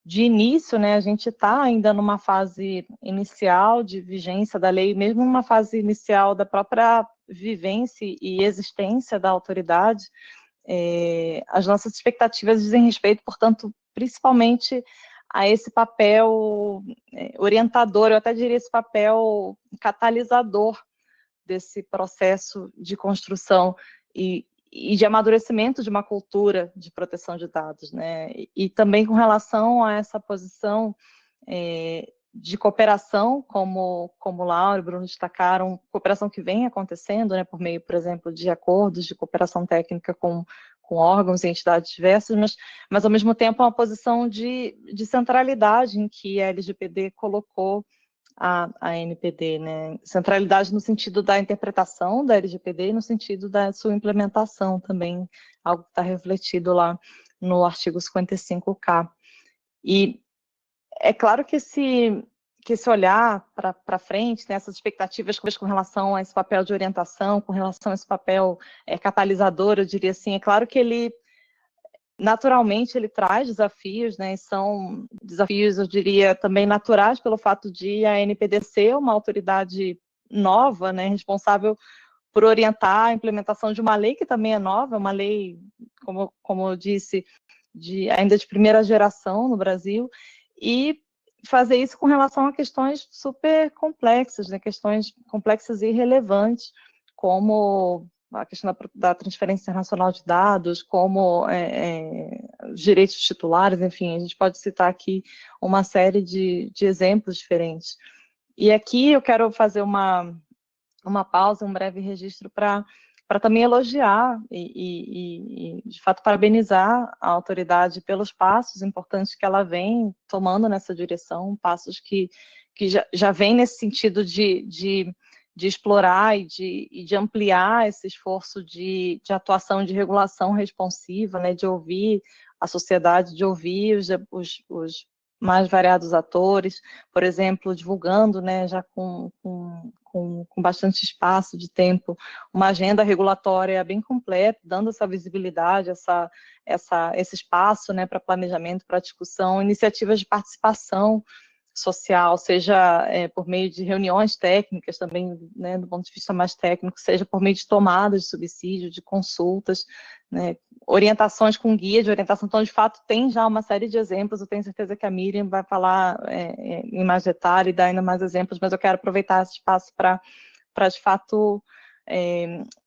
de início, né, a gente está ainda numa fase inicial de vigência da lei, mesmo numa fase inicial da própria vivência e existência da autoridade, as nossas expectativas dizem respeito, portanto, principalmente a esse papel orientador, eu até diria esse papel catalisador desse processo de construção e de amadurecimento de uma cultura de proteção de dados, né? E também com relação a essa posição de cooperação, como Laura e Bruno destacaram, cooperação que vem acontecendo, né, por meio, por exemplo, de acordos de cooperação técnica com órgãos e entidades diversas, mas ao mesmo tempo uma posição de centralidade em que a LGPD colocou a NPD, né? Centralidade no sentido da interpretação da LGPD e no sentido da sua implementação também, algo que está refletido lá no artigo 55K. E é claro que esse olhar para frente, né, essas expectativas com relação a esse papel de orientação, com relação a esse papel catalisador, eu diria assim, é claro que ele naturalmente ele traz desafios, né, e são desafios, eu diria, também naturais pelo fato de a NPD ser uma autoridade nova, né, responsável por orientar a implementação de uma lei que também é nova, uma lei, como eu disse, ainda de primeira geração no Brasil, e fazer isso com relação a questões super complexas, né, questões complexas e relevantes, como a questão da transferência internacional de dados, como os direitos titulares, enfim, a gente pode citar aqui uma série de exemplos diferentes. E aqui eu quero fazer uma pausa, um breve registro para também elogiar e, de fato, parabenizar a autoridade pelos passos importantes que ela vem tomando nessa direção, passos que já vem nesse sentido de explorar e de ampliar esse esforço de atuação de regulação responsiva, né, de ouvir a sociedade, de ouvir os mais variados atores, por exemplo, divulgando, né, já com bastante espaço de tempo, uma agenda regulatória bem completa, dando essa visibilidade, esse espaço, né, para planejamento, para discussão, iniciativas de participação social, seja por meio de reuniões técnicas também, né, do ponto de vista mais técnico, seja por meio de tomadas de subsídio, de consultas, né, orientações com guia de orientação. Então, de fato, tem já uma série de exemplos, eu tenho certeza que a Miriam vai falar em mais detalhe e dar ainda mais exemplos, mas eu quero aproveitar esse espaço para de fato,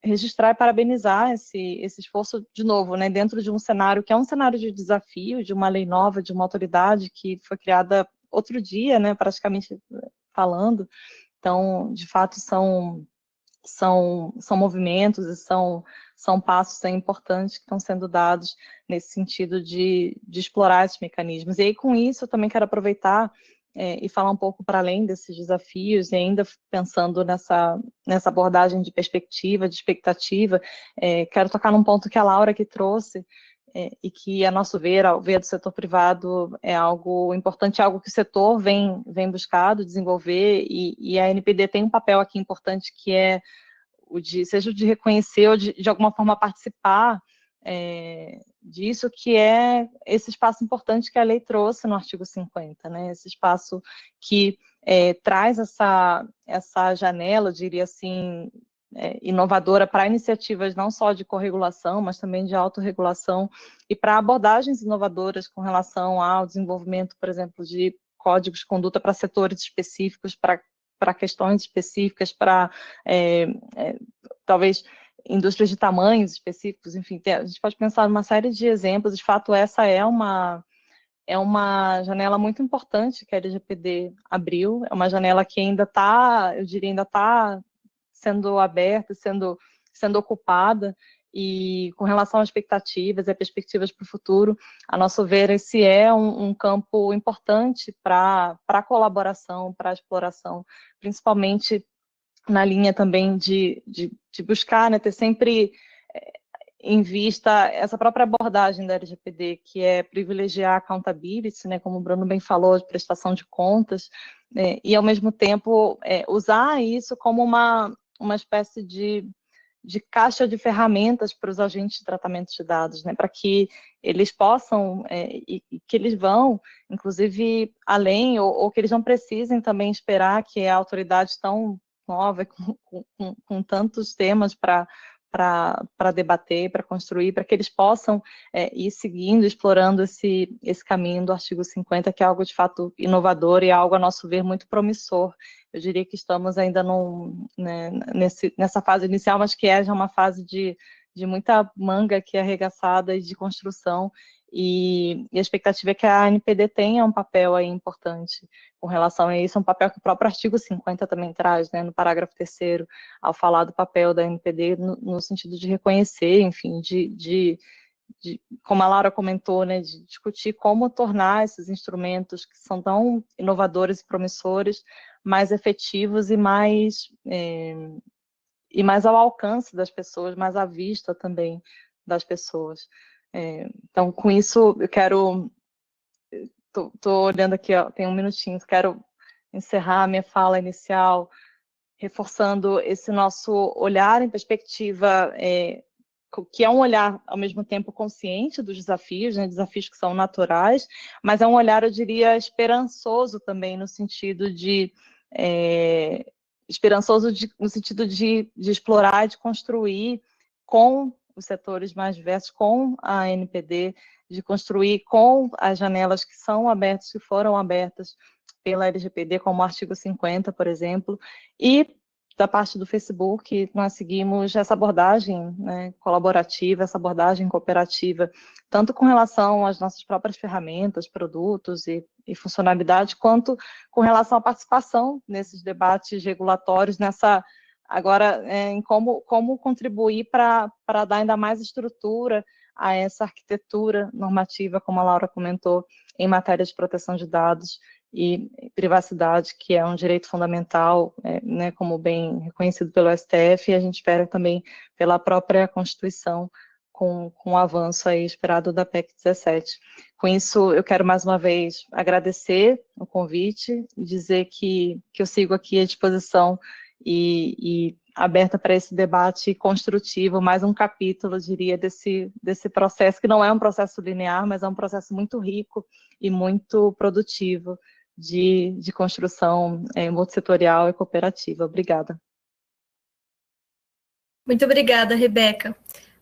registrar e parabenizar esse esforço, de novo, né, dentro de um cenário que é um cenário de desafio, de uma lei nova, de uma autoridade que foi criada outro dia, né, praticamente falando. Então, de fato, são movimentos e são passos importantes que estão sendo dados nesse sentido de explorar esses mecanismos. E aí, com isso, eu também quero aproveitar e falar um pouco para além desses desafios, e ainda pensando nessa abordagem de perspectiva, de expectativa, quero tocar num ponto que a Laura aqui trouxe, e que, a nosso ver, ao ver do setor privado, é algo importante, algo que o setor vem buscado desenvolver, e a NPD tem um papel aqui importante, que é seja o de reconhecer ou de alguma forma participar disso, que é esse espaço importante que a lei trouxe no artigo 50, né? Esse espaço que traz essa janela, eu diria assim, inovadora para iniciativas não só de corregulação, mas também de autorregulação, e para abordagens inovadoras com relação ao desenvolvimento, por exemplo, de códigos de conduta para setores específicos, para questões específicas, para talvez indústrias de tamanhos específicos, enfim, a gente pode pensar numa série de exemplos. De fato, essa é uma janela muito importante que a LGPD abriu, é uma janela que ainda está, eu diria, ainda está sendo aberta, sendo ocupada, e com relação às expectativas e perspectivas para o futuro, a nosso ver, esse é um campo importante para a colaboração, para a exploração, principalmente na linha também de buscar, né, ter sempre em vista essa própria abordagem da LGPD, que é privilegiar a accountability, né, como o Bruno bem falou, de prestação de contas, né, e ao mesmo tempo usar isso como uma espécie de caixa de ferramentas para os agentes de tratamento de dados, né, para que eles possam, e que eles vão, inclusive, além, ou que eles não precisem também esperar que a autoridade tão nova, com tantos temas para debater, para construir, para que eles possam ir seguindo, explorando esse caminho do artigo 50, que é algo de fato inovador e algo, a nosso ver, muito promissor. Eu diria que estamos ainda nessa fase inicial, mas que é já uma fase de muita manga aqui arregaçada e de construção, e a expectativa é que a NPD tenha um papel aí importante com relação a isso, um papel que o próprio artigo 50 também traz, né, no parágrafo 3º, ao falar do papel da NPD no sentido de reconhecer, enfim, como a Laura comentou, né, de discutir como tornar esses instrumentos que são tão inovadores e promissores mais efetivos e mais ao alcance das pessoas, mais à vista também das pessoas. Então, com isso, eu quero... Estou olhando aqui, ó, tem um minutinho, quero encerrar a minha fala inicial reforçando esse nosso olhar em perspectiva, que é um olhar, ao mesmo tempo, consciente dos desafios, né, desafios que são naturais, mas é um olhar, eu diria, esperançoso também, no sentido de explorar e de construir com os setores mais diversos, com a NPD, de construir com as janelas que são abertas, que foram abertas pela LGPD, como o artigo 50, por exemplo, e da parte do Facebook, nós seguimos essa abordagem, né, colaborativa, essa abordagem cooperativa, tanto com relação às nossas próprias ferramentas, produtos e funcionalidades, quanto com relação à participação nesses debates regulatórios, agora, em como contribuir para dar ainda mais estrutura a essa arquitetura normativa, como a Laura comentou, em matéria de proteção de dados e privacidade, que é um direito fundamental, né, como bem reconhecido pelo STF, e a gente espera também pela própria Constituição, com o avanço aí esperado da PEC 17. Com isso, eu quero mais uma vez agradecer o convite, dizer que eu sigo aqui à disposição e aberta para esse debate construtivo, mais um capítulo, eu diria, desse processo, que não é um processo linear, mas é um processo muito rico e muito produtivo de construção multissetorial e cooperativa. Obrigada. Muito obrigada, Rebeca.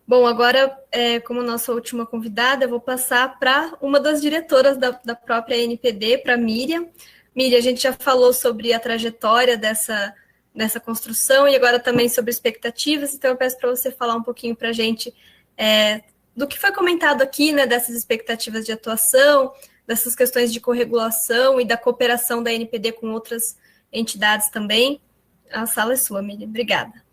Bom, agora, como nossa última convidada, eu vou passar para uma das diretoras da própria NPD, para a Miriam. Miriam, a gente já falou sobre a trajetória dessa construção e agora também sobre expectativas, então eu peço para você falar um pouquinho para a gente do que foi comentado aqui, né, dessas expectativas de atuação, dessas questões de corregulação e da cooperação da NPD com outras entidades também. A sala é sua, Miriam. Obrigada.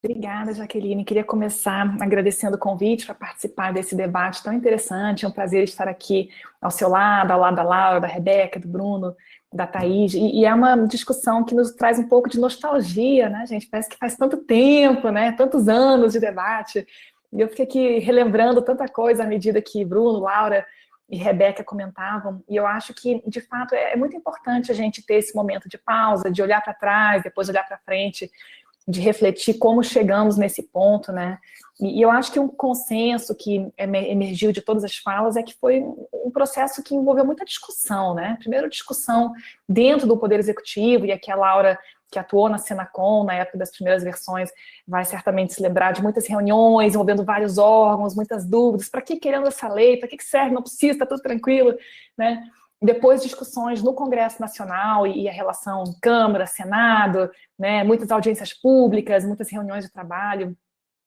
Obrigada, Jaqueline. Queria começar agradecendo o convite para participar desse debate tão interessante. É um prazer estar aqui ao seu lado, ao lado da Laura, da Rebeca, do Bruno, da Thaís, e é uma discussão que nos traz um pouco de nostalgia, né, gente? Parece que faz tanto tempo, né? Tantos anos de debate. E eu fiquei aqui relembrando tanta coisa à medida que Bruno, Laura e Rebeca comentavam, e eu acho que, de fato, é muito importante a gente ter esse momento de pausa, de olhar para trás, depois olhar para frente, de refletir como chegamos nesse ponto, né? E eu acho que um consenso que emergiu de todas as falas é que foi um processo que envolveu muita discussão, né? Primeiro, discussão dentro do Poder Executivo, e aqui a Laura, que atuou na Senacom, na época das primeiras versões, vai certamente se lembrar de muitas reuniões envolvendo vários órgãos, muitas dúvidas, para que querendo essa lei, para que serve, não precisa, está tudo tranquilo, né? Depois, discussões no Congresso Nacional e a relação Câmara, Senado, né? Muitas audiências públicas, muitas reuniões de trabalho,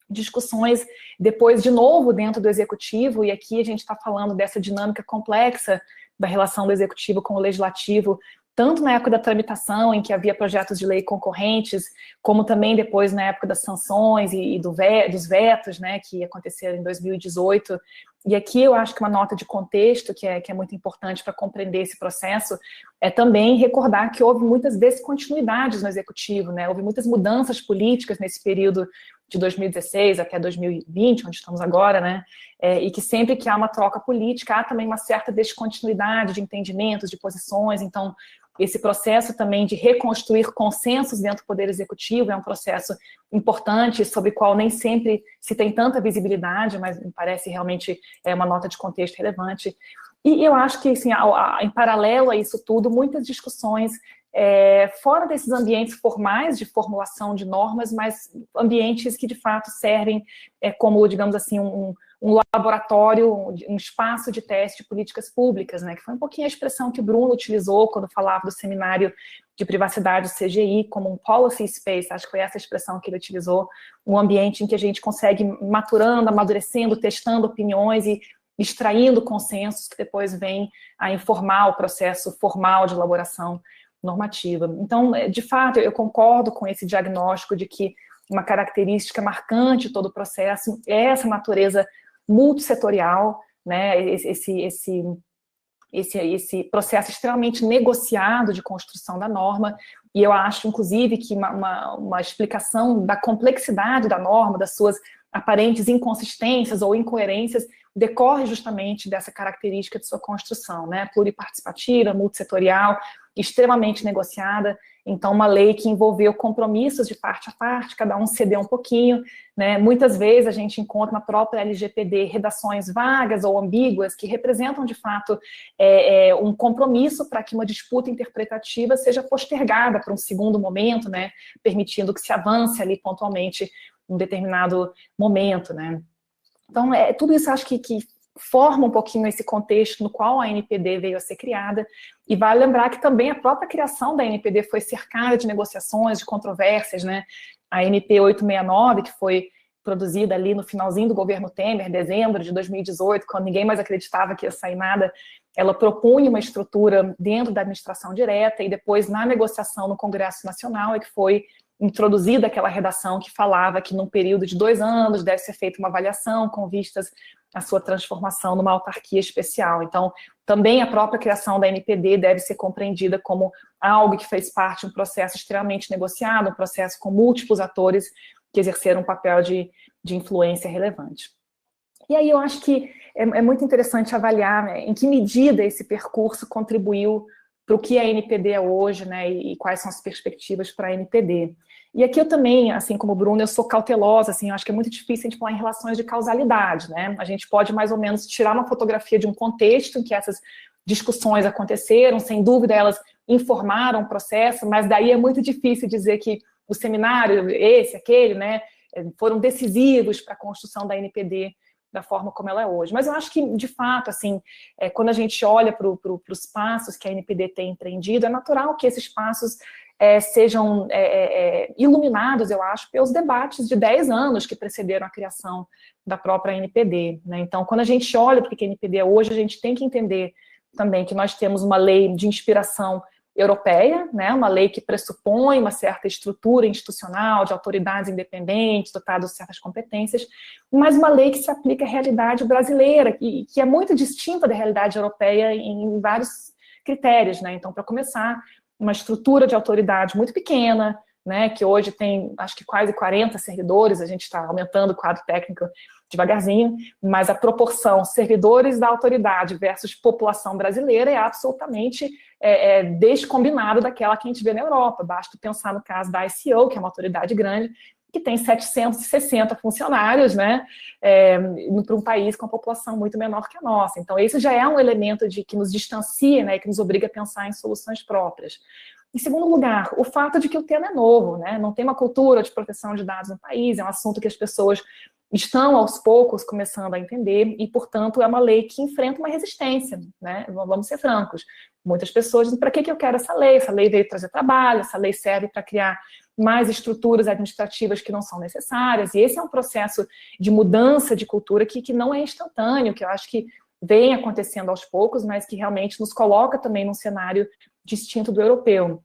discussões depois, de novo, dentro do Executivo, e aqui a gente está falando dessa dinâmica complexa da relação do Executivo com o Legislativo, tanto na época da tramitação, em que havia projetos de lei concorrentes, como também depois na época das sanções e dos vetos, né, que aconteceram em 2018. E aqui eu acho que uma nota de contexto, que é muito importante para compreender esse processo, é também recordar que houve muitas descontinuidades no Executivo, né, houve muitas mudanças políticas nesse período de 2016 até 2020, onde estamos agora, né, e que sempre que há uma troca política, há também uma certa descontinuidade de entendimentos, de posições. Então, esse processo também de reconstruir consensos dentro do Poder Executivo é um processo importante, sobre o qual nem sempre se tem tanta visibilidade, mas me parece realmente uma nota de contexto relevante. E eu acho que, assim, em paralelo a isso tudo, muitas discussões fora desses ambientes formais de formulação de normas, mas ambientes que, de fato, servem como, digamos assim, um laboratório, um espaço de teste de políticas públicas, né, que foi um pouquinho a expressão que o Bruno utilizou quando falava do seminário de privacidade do CGI, como um policy space, acho que foi essa a expressão que ele utilizou, um ambiente em que a gente consegue maturando, amadurecendo, testando opiniões e extraindo consensos que depois vêm a informar o processo formal de elaboração normativa. Então, de fato, eu concordo com esse diagnóstico de que uma característica marcante de todo o processo é essa natureza multissetorial, né, esse processo extremamente negociado de construção da norma, e eu acho, inclusive, que uma explicação da complexidade da norma, das suas aparentes inconsistências ou incoerências, decorre justamente dessa característica de sua construção, né, pluriparticipativa, multissetorial, extremamente negociada. Então, uma lei que envolveu compromissos de parte a parte, cada um cedeu um pouquinho, né? Muitas vezes a gente encontra na própria LGPD redações vagas ou ambíguas que representam, de fato, um compromisso para que uma disputa interpretativa seja postergada para um segundo momento, né? Permitindo que se avance ali pontualmente em um determinado momento, né? Então, tudo isso acho que forma um pouquinho esse contexto no qual a NPD veio a ser criada, e vale lembrar que também a própria criação da NPD foi cercada de negociações, de controvérsias, né? A NP 869, que foi produzida ali no finalzinho do governo Temer, dezembro de 2018, quando ninguém mais acreditava que ia sair nada, ela propunha uma estrutura dentro da administração direta, e depois, na negociação no Congresso Nacional, é que foi introduzida aquela redação que falava que num período de 2 anos deve ser feita uma avaliação com vistas à sua transformação numa autarquia especial. Então, também a própria criação da NPD deve ser compreendida como algo que fez parte de um processo extremamente negociado, um processo com múltiplos atores que exerceram um papel de influência relevante. E aí eu acho que é muito interessante avaliar, né, em que medida esse percurso contribuiu para o que a NPD é hoje, né, e quais são as perspectivas para a NPD. E aqui eu também, assim como o Bruno, eu sou cautelosa, assim, eu acho que é muito difícil a gente falar em relações de causalidade, né? A gente pode mais ou menos tirar uma fotografia de um contexto em que essas discussões aconteceram, sem dúvida elas informaram o processo, mas daí é muito difícil dizer que o seminário, esse, aquele, né, foram decisivos para a construção da NPD da forma como ela é hoje. Mas eu acho que, de fato, assim, quando a gente olha para os passos que a NPD tem empreendido, é natural que esses passos sejam iluminados, eu acho, pelos debates de 10 anos que precederam a criação da própria NPD, né? Então, quando a gente olha para o que a NPD é hoje, a gente tem que entender também que nós temos uma lei de inspiração europeia, né, uma lei que pressupõe uma certa estrutura institucional de autoridades independentes, dotadas de certas competências, mas uma lei que se aplica à realidade brasileira, que é muito distinta da realidade europeia em vários critérios, né? Então, para começar, uma estrutura de autoridade muito pequena, né, que hoje tem, acho que quase 40 servidores, a gente está aumentando o quadro técnico devagarzinho, mas a proporção servidores da autoridade versus população brasileira é absolutamente descombinada daquela que a gente vê na Europa. Basta pensar no caso da ICO, que é uma autoridade grande, que tem 760 funcionários, né, para um país com uma população muito menor que a nossa. Então, esse já é um elemento que nos distancia, né, que nos obriga a pensar em soluções próprias. Em segundo lugar, o fato de que o tema é novo, né, não tem uma cultura de proteção de dados no país, é um assunto que as pessoas estão, aos poucos, começando a entender, e, portanto, é uma lei que enfrenta uma resistência, né? Vamos ser francos. Muitas pessoas dizem, para que eu quero essa lei? Essa lei veio trazer trabalho, essa lei serve para criar mais estruturas administrativas que não são necessárias, e esse é um processo de mudança de cultura que não é instantâneo, que eu acho que vem acontecendo aos poucos, mas que realmente nos coloca também num cenário distinto do europeu.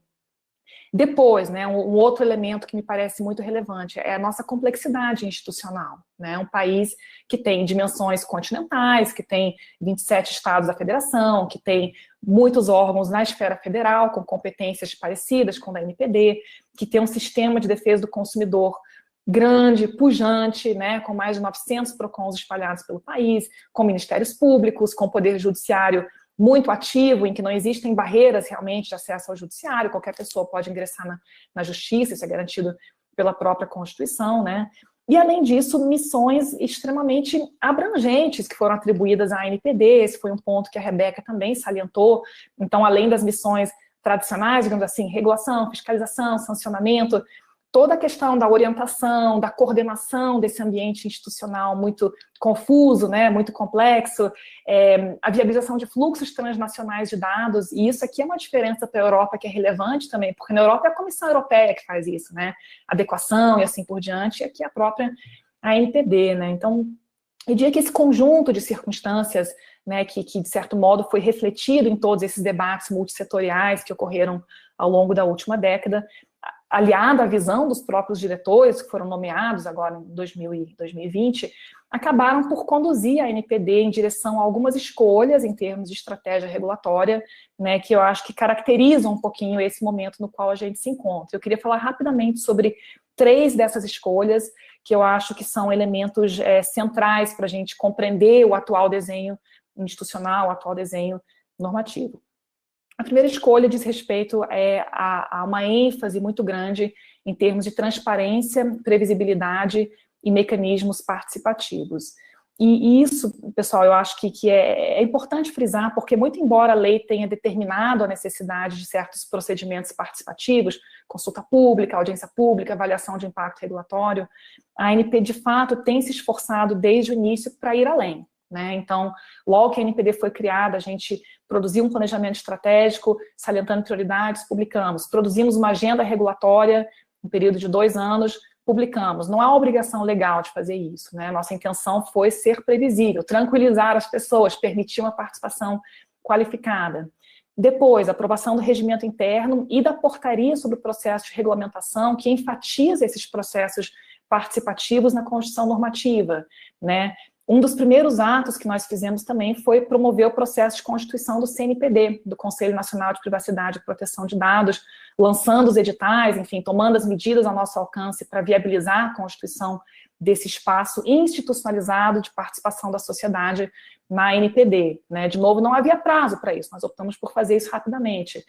Depois, né, um outro elemento que me parece muito relevante é a nossa complexidade institucional, né? Um país que tem dimensões continentais, que tem 27 estados da federação, que tem muitos órgãos na esfera federal com competências parecidas com a da NPD, que tem um sistema de defesa do consumidor grande, pujante, né, com mais de 900 PROCONs espalhados pelo país, com ministérios públicos, com poder judiciário muito ativo, em que não existem barreiras realmente de acesso ao judiciário, qualquer pessoa pode ingressar na justiça, isso é garantido pela própria Constituição, né? E, além disso, missões extremamente abrangentes que foram atribuídas à ANPD, esse foi um ponto que a Rebeca também salientou. Então, além das missões tradicionais, digamos assim, regulação, fiscalização, sancionamento, toda a questão da orientação, da coordenação desse ambiente institucional muito confuso, né, muito complexo, a viabilização de fluxos transnacionais de dados, e isso aqui é uma diferença para a Europa que é relevante também, porque na Europa é a Comissão Europeia que faz isso, né, adequação e assim por diante, e aqui a própria ANPD, né, então, eu diria que esse conjunto de circunstâncias, né, que de certo modo foi refletido em todos esses debates multissetoriais que ocorreram ao longo da última década, aliado à visão dos próprios diretores, que foram nomeados agora em 2020, acabaram por conduzir a ANPD em direção a algumas escolhas em termos de estratégia regulatória, né, que eu acho que caracterizam um pouquinho esse momento no qual a gente se encontra. Eu queria falar rapidamente sobre 3 dessas escolhas, que eu acho que são elementos centrais para a gente compreender o atual desenho institucional, o atual desenho normativo. A primeira escolha diz respeito a uma ênfase muito grande em termos de transparência, previsibilidade e mecanismos participativos. E isso, pessoal, eu acho que é importante frisar, porque muito embora a lei tenha determinado a necessidade de certos procedimentos participativos, consulta pública, audiência pública, avaliação de impacto regulatório, a ANP, de fato, tem se esforçado desde o início para ir além, né? Então, logo que a NPD foi criada, a gente produziu um planejamento estratégico, salientando prioridades, publicamos. Produzimos uma agenda regulatória, um período de 2 anos, publicamos. Não há obrigação legal de fazer isso, né? Nossa intenção foi ser previsível, tranquilizar as pessoas, permitir uma participação qualificada. Depois, aprovação do regimento interno e da portaria sobre o processo de regulamentação, que enfatiza esses processos participativos na Constituição normativa, né? Um dos primeiros atos que nós fizemos também foi promover o processo de constituição do CNPD, do Conselho Nacional de Privacidade e Proteção de Dados, lançando os editais, enfim, tomando as medidas ao nosso alcance para viabilizar a constituição desse espaço institucionalizado de participação da sociedade na NPD, né? De novo, não havia prazo para isso, nós optamos por fazer isso rapidamente.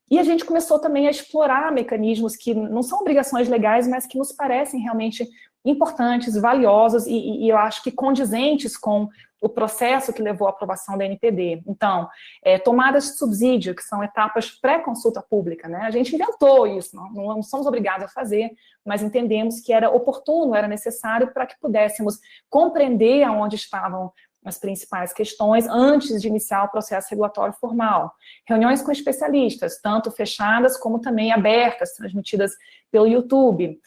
E a gente começou também a explorar mecanismos que não são obrigações legais, mas que nos parecem realmente importantes, valiosos e eu acho que condizentes com o processo que levou à aprovação da NPD. Então, tomadas de subsídio, que são etapas pré-consulta pública, né? A gente inventou isso, não somos obrigados a fazer, mas entendemos que era oportuno, era necessário para que pudéssemos compreender aonde estavam as principais questões antes de iniciar o processo regulatório formal. Reuniões com especialistas, tanto fechadas como também abertas, transmitidas pelo YouTube.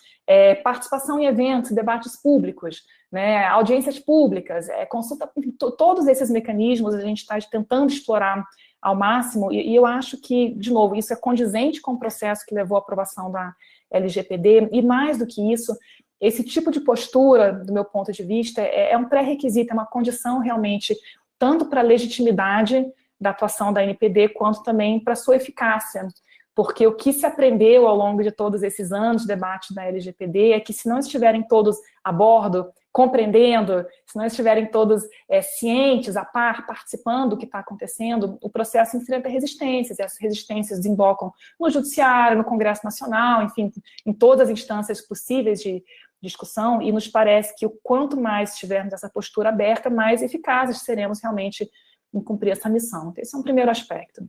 Participação em eventos, debates públicos, né, audiências públicas, consulta, todos esses mecanismos a gente está tentando explorar ao máximo, e eu acho que, de novo, isso é condizente com o processo que levou à aprovação da LGPD, e mais do que isso, esse tipo de postura, do meu ponto de vista, é um pré-requisito, é uma condição realmente, tanto para a legitimidade da atuação da NPD, quanto também para a sua eficácia, porque o que se aprendeu ao longo de todos esses anos de debate da LGPD é que se não estiverem todos a bordo, compreendendo, se não estiverem todos cientes, a par, participando do que está acontecendo, o processo enfrenta resistências, e essas resistências desembocam no Judiciário, no Congresso Nacional, enfim, em todas as instâncias possíveis de discussão, e nos parece que o quanto mais tivermos essa postura aberta, mais eficazes seremos realmente em cumprir essa missão. Então, esse é um primeiro aspecto.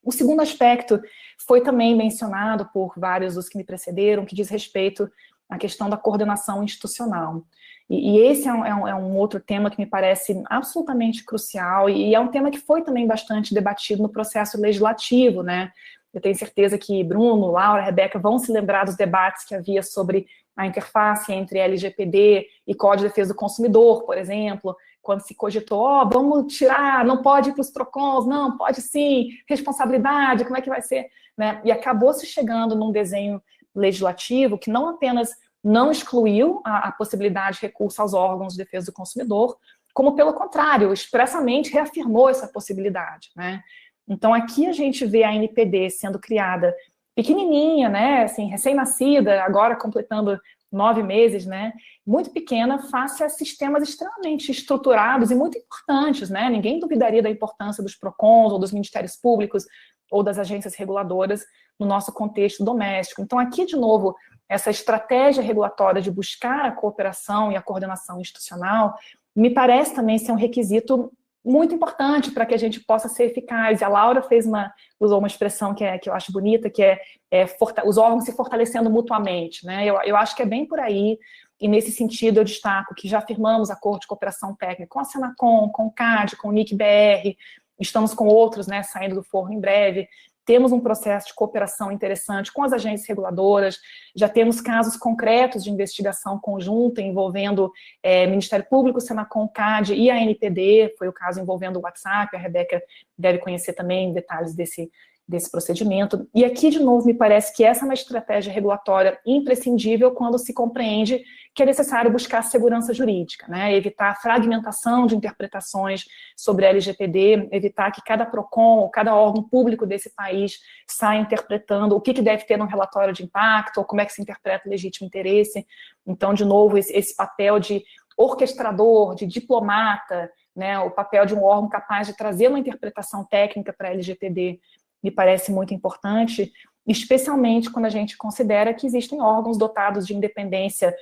O segundo aspecto foi também mencionado por vários dos que me precederam, que diz respeito à questão da coordenação institucional. E esse é um outro tema que me parece absolutamente crucial, e é um tema que foi também bastante debatido no processo legislativo, né? Eu tenho certeza que Bruno, Laura, Rebeca vão se lembrar dos debates que havia sobre a interface entre LGPD e Código de Defesa do Consumidor, por exemplo, quando se cogitou, vamos tirar, não pode ir para os PROCONs, não, pode sim, responsabilidade, como é que vai ser? Né? E acabou se chegando num desenho legislativo que não apenas não excluiu a possibilidade de recurso aos órgãos de defesa do consumidor, como, pelo contrário, expressamente reafirmou essa possibilidade, né? Então, aqui a gente vê a NPD sendo criada pequenininha, né, assim, recém-nascida, agora completando 9 meses, né, muito pequena, face a sistemas extremamente estruturados e muito importantes, né, ninguém duvidaria da importância dos PROCONs, ou dos ministérios públicos, ou das agências reguladoras no nosso contexto doméstico. Então, aqui, de novo, essa estratégia regulatória de buscar a cooperação e a coordenação institucional me parece também ser um requisito muito importante para que a gente possa ser eficaz. E a Laura usou uma expressão que eu acho bonita, que é os órgãos se fortalecendo mutuamente, né? Eu acho que é bem por aí, e nesse sentido eu destaco que já firmamos acordo de cooperação técnica com a Senacom, com o CAD, com o NIC-BR, estamos com outros, né, saindo do forno em breve. Temos um processo de cooperação interessante com as agências reguladoras, já temos casos concretos de investigação conjunta envolvendo Ministério Público, Senacom, CAD e a NPD, foi o caso envolvendo o WhatsApp, a Rebeca deve conhecer também detalhes desse procedimento. E aqui, de novo, me parece que essa é uma estratégia regulatória imprescindível quando se compreende que é necessário buscar segurança jurídica, né? Evitar a fragmentação de interpretações sobre a LGPD, evitar que cada PROCON ou cada órgão público desse país saia interpretando o que deve ter no relatório de impacto, ou como é que se interpreta o legítimo interesse. Então, de novo, esse papel de orquestrador, de diplomata, né? O papel de um órgão capaz de trazer uma interpretação técnica para a LGPD me parece muito importante, especialmente quando a gente considera que existem órgãos dotados de independência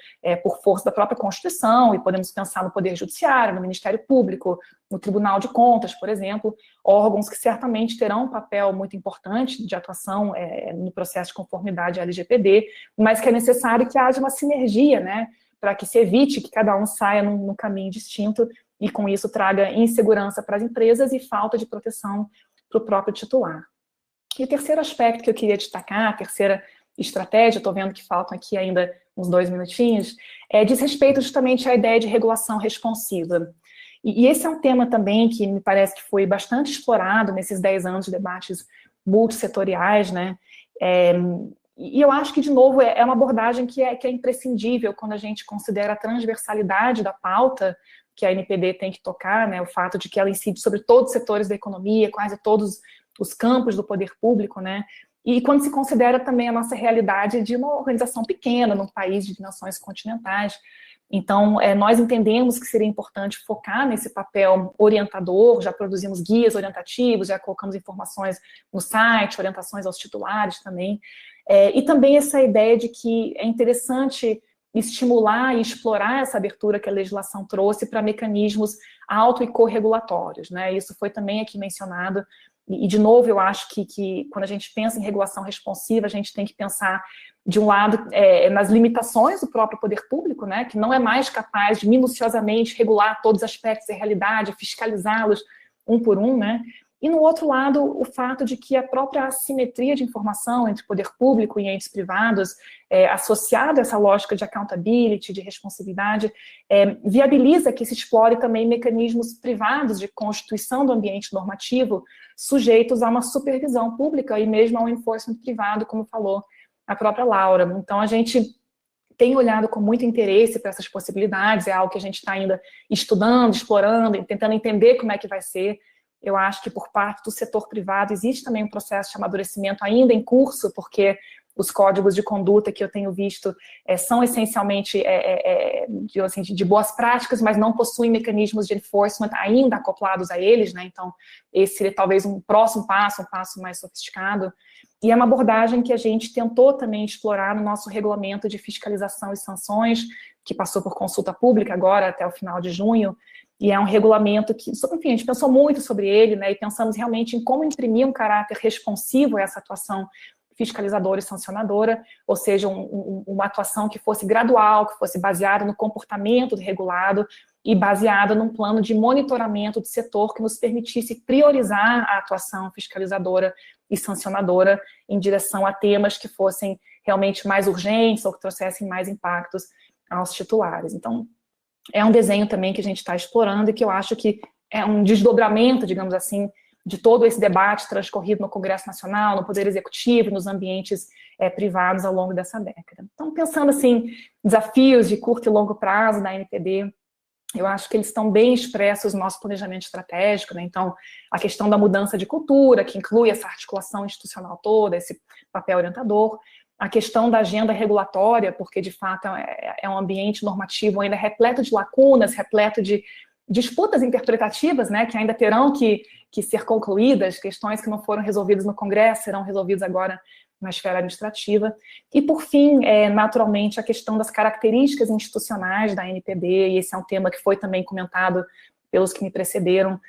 por força da própria Constituição, e podemos pensar no Poder Judiciário, no Ministério Público, no Tribunal de Contas, por exemplo, órgãos que certamente terão um papel muito importante de atuação no processo de conformidade à LGPD, mas que é necessário que haja uma sinergia, né, para que se evite que cada um saia num caminho distinto e, com isso, traga insegurança para as empresas e falta de proteção para o próprio titular. E o terceiro aspecto que eu queria destacar, a terceira estratégia, estou vendo que faltam aqui ainda uns 2 minutinhos, diz respeito justamente à ideia de regulação responsiva. E esse é um tema também que me parece que foi bastante explorado nesses 10 anos de debates multissetoriais, né? E eu acho que, de novo, é uma abordagem que é imprescindível quando a gente considera a transversalidade da pauta que a NPD tem que tocar, né? O fato de que ela incide sobre todos os setores da economia, quase todos os campos do poder público, né? E quando se considera também a nossa realidade de uma organização pequena, num país de dimensões continentais. Então, nós entendemos que seria importante focar nesse papel orientador, já produzimos guias orientativos, já colocamos informações no site, orientações aos titulares também, e também essa ideia de que é interessante estimular e explorar essa abertura que a legislação trouxe para mecanismos auto- e corregulatórios, né? Isso foi também aqui mencionado. E, de novo, eu acho que quando a gente pensa em regulação responsiva, a gente tem que pensar, de um lado, nas limitações do próprio poder público, né, que não é mais capaz de minuciosamente regular todos os aspectos da realidade, fiscalizá-los um por um, né, e, no outro lado, o fato de que a própria assimetria de informação entre poder público e entes privados, associada a essa lógica de accountability, de responsabilidade, viabiliza que se explore também mecanismos privados de constituição do ambiente normativo, sujeitos a uma supervisão pública e mesmo ao enforcement privado, como falou a própria Laura. Então, a gente tem olhado com muito interesse para essas possibilidades, é algo que a gente está ainda estudando, explorando, tentando entender como é que vai ser, Eu acho que por parte do setor privado existe também um processo de amadurecimento ainda em curso, porque os códigos de conduta que eu tenho visto são essencialmente de boas práticas, mas não possuem mecanismos de enforcement ainda acoplados a eles, né? Então, esse seria talvez um próximo passo, um passo mais sofisticado. E é uma abordagem que a gente tentou também explorar no nosso regulamento de fiscalização e sanções, que passou por consulta pública agora até o final de junho, e é um regulamento que, enfim, a gente pensou muito sobre ele, né, e pensamos realmente em como imprimir um caráter responsivo a essa atuação fiscalizadora e sancionadora, ou seja, uma atuação que fosse gradual, que fosse baseada no comportamento do regulado e baseada num plano de monitoramento do setor que nos permitisse priorizar a atuação fiscalizadora e sancionadora em direção a temas que fossem realmente mais urgentes ou que trouxessem mais impactos aos titulares. Então, é um desenho também que a gente está explorando e que eu acho que é um desdobramento, digamos assim, de todo esse debate transcorrido no Congresso Nacional, no Poder Executivo, nos ambientes privados ao longo dessa década. Então, pensando assim, desafios de curto e longo prazo da NPD, eu acho que eles estão bem expressos no nosso planejamento estratégico, né? Então, a questão da mudança de cultura, que inclui essa articulação institucional toda, esse papel orientador, a questão da agenda regulatória, porque, de fato, é um ambiente normativo ainda repleto de lacunas, repleto de disputas interpretativas, né, que ainda terão que ser concluídas, questões que não foram resolvidas no Congresso, serão resolvidas agora na esfera administrativa. E, por fim, naturalmente, a questão das características institucionais da NPD, e esse é um tema que foi também comentado pelos que me precederam.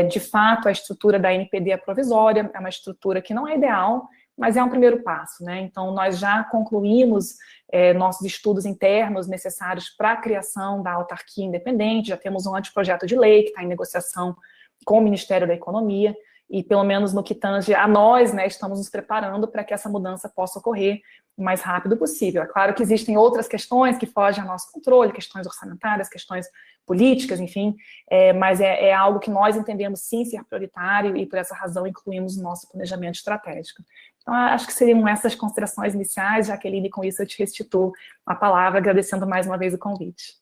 De fato, a estrutura da NPD é provisória, é uma estrutura que não é ideal, mas é um primeiro passo, né? Então, nós já concluímos nossos estudos internos necessários para a criação da autarquia independente, já temos um anteprojeto de lei que está em negociação com o Ministério da Economia, e pelo menos no que tange a nós, né, estamos nos preparando para que essa mudança possa ocorrer o mais rápido possível. É claro que existem outras questões que fogem ao nosso controle, questões orçamentárias, questões políticas, enfim, mas é algo que nós entendemos sim ser prioritário e por essa razão incluímos no nosso planejamento estratégico. Então, acho que seriam essas considerações iniciais, Jaqueline, com isso eu te restituo a palavra, agradecendo mais uma vez o convite.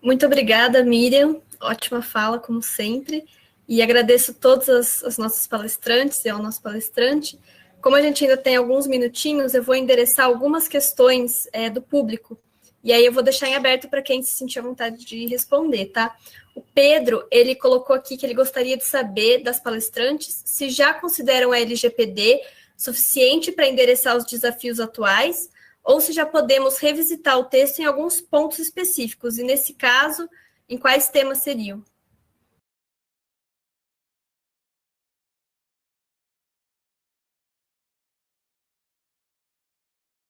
Muito obrigada, Miriam, ótima fala, como sempre, e agradeço todas as nossas palestrantes e ao nosso palestrante. Como a gente ainda tem alguns minutinhos, eu vou endereçar algumas questões do público, e aí eu vou deixar em aberto para quem se sentir à vontade de responder, tá? O Pedro, ele colocou aqui que ele gostaria de saber das palestrantes se já consideram a LGPD suficiente para endereçar os desafios atuais ou se já podemos revisitar o texto em alguns pontos específicos, e nesse caso, em quais temas seriam?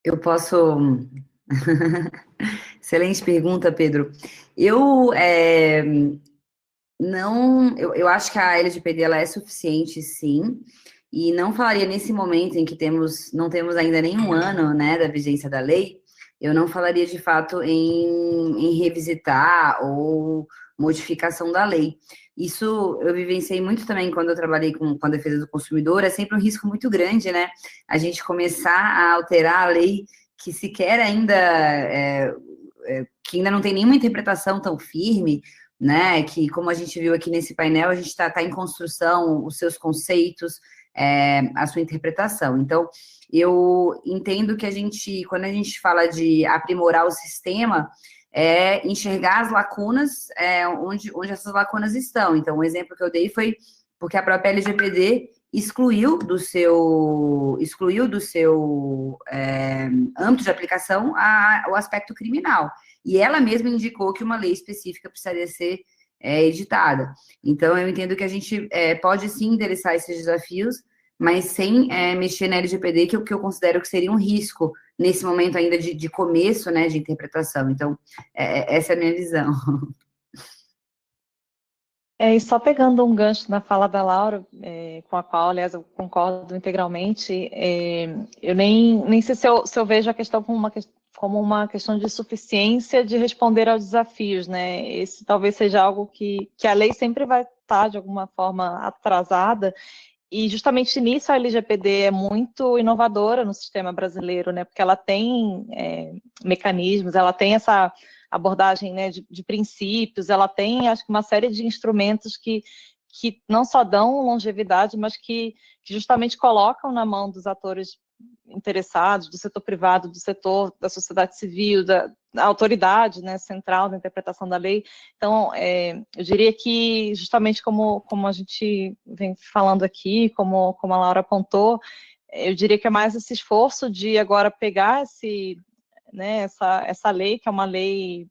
Eu posso... Excelente pergunta, Pedro. Eu acho que a LGPD ela é suficiente, sim, e não falaria nesse momento em que não temos ainda nenhum ano, né, da vigência da lei, eu não falaria de fato em revisitar ou modificação da lei. Isso eu vivenciei muito também quando eu trabalhei com a defesa do consumidor, é sempre um risco muito grande, né, a gente começar a alterar a lei que sequer ainda, que ainda não tem nenhuma interpretação tão firme, né, que como a gente viu aqui nesse painel, a gente está em construção, os seus conceitos, a sua interpretação. Então, eu entendo que quando a gente fala de aprimorar o sistema, enxergar as lacunas, onde essas lacunas estão. Então, o exemplo que eu dei foi porque a própria LGPD excluiu do seu âmbito de aplicação o aspecto criminal. E ela mesma indicou que uma lei específica precisaria ser editada. Então, eu entendo que a gente pode sim endereçar esses desafios, mas sem mexer na LGPD, que eu considero que seria um risco nesse momento ainda de começo, né, de interpretação. Então, essa é a minha visão. E só pegando um gancho na fala da Laura, com a qual, aliás, eu concordo integralmente, eu nem sei se eu vejo a questão como uma questão de suficiência de responder aos desafios, né? Esse talvez seja algo que a lei sempre vai estar, de alguma forma, atrasada, e justamente nisso a LGPD é muito inovadora no sistema brasileiro, né? Porque ela tem mecanismos, ela tem essa abordagem, né, de princípios, ela tem, acho que, uma série de instrumentos que não só dão longevidade, mas que justamente colocam na mão dos atores interessados, do setor privado, do setor da sociedade civil, da autoridade, né, central da interpretação da lei. Então, eu diria que, justamente como a gente vem falando aqui, como a Laura apontou, eu diria que é mais esse esforço de agora pegar essa lei, que é uma lei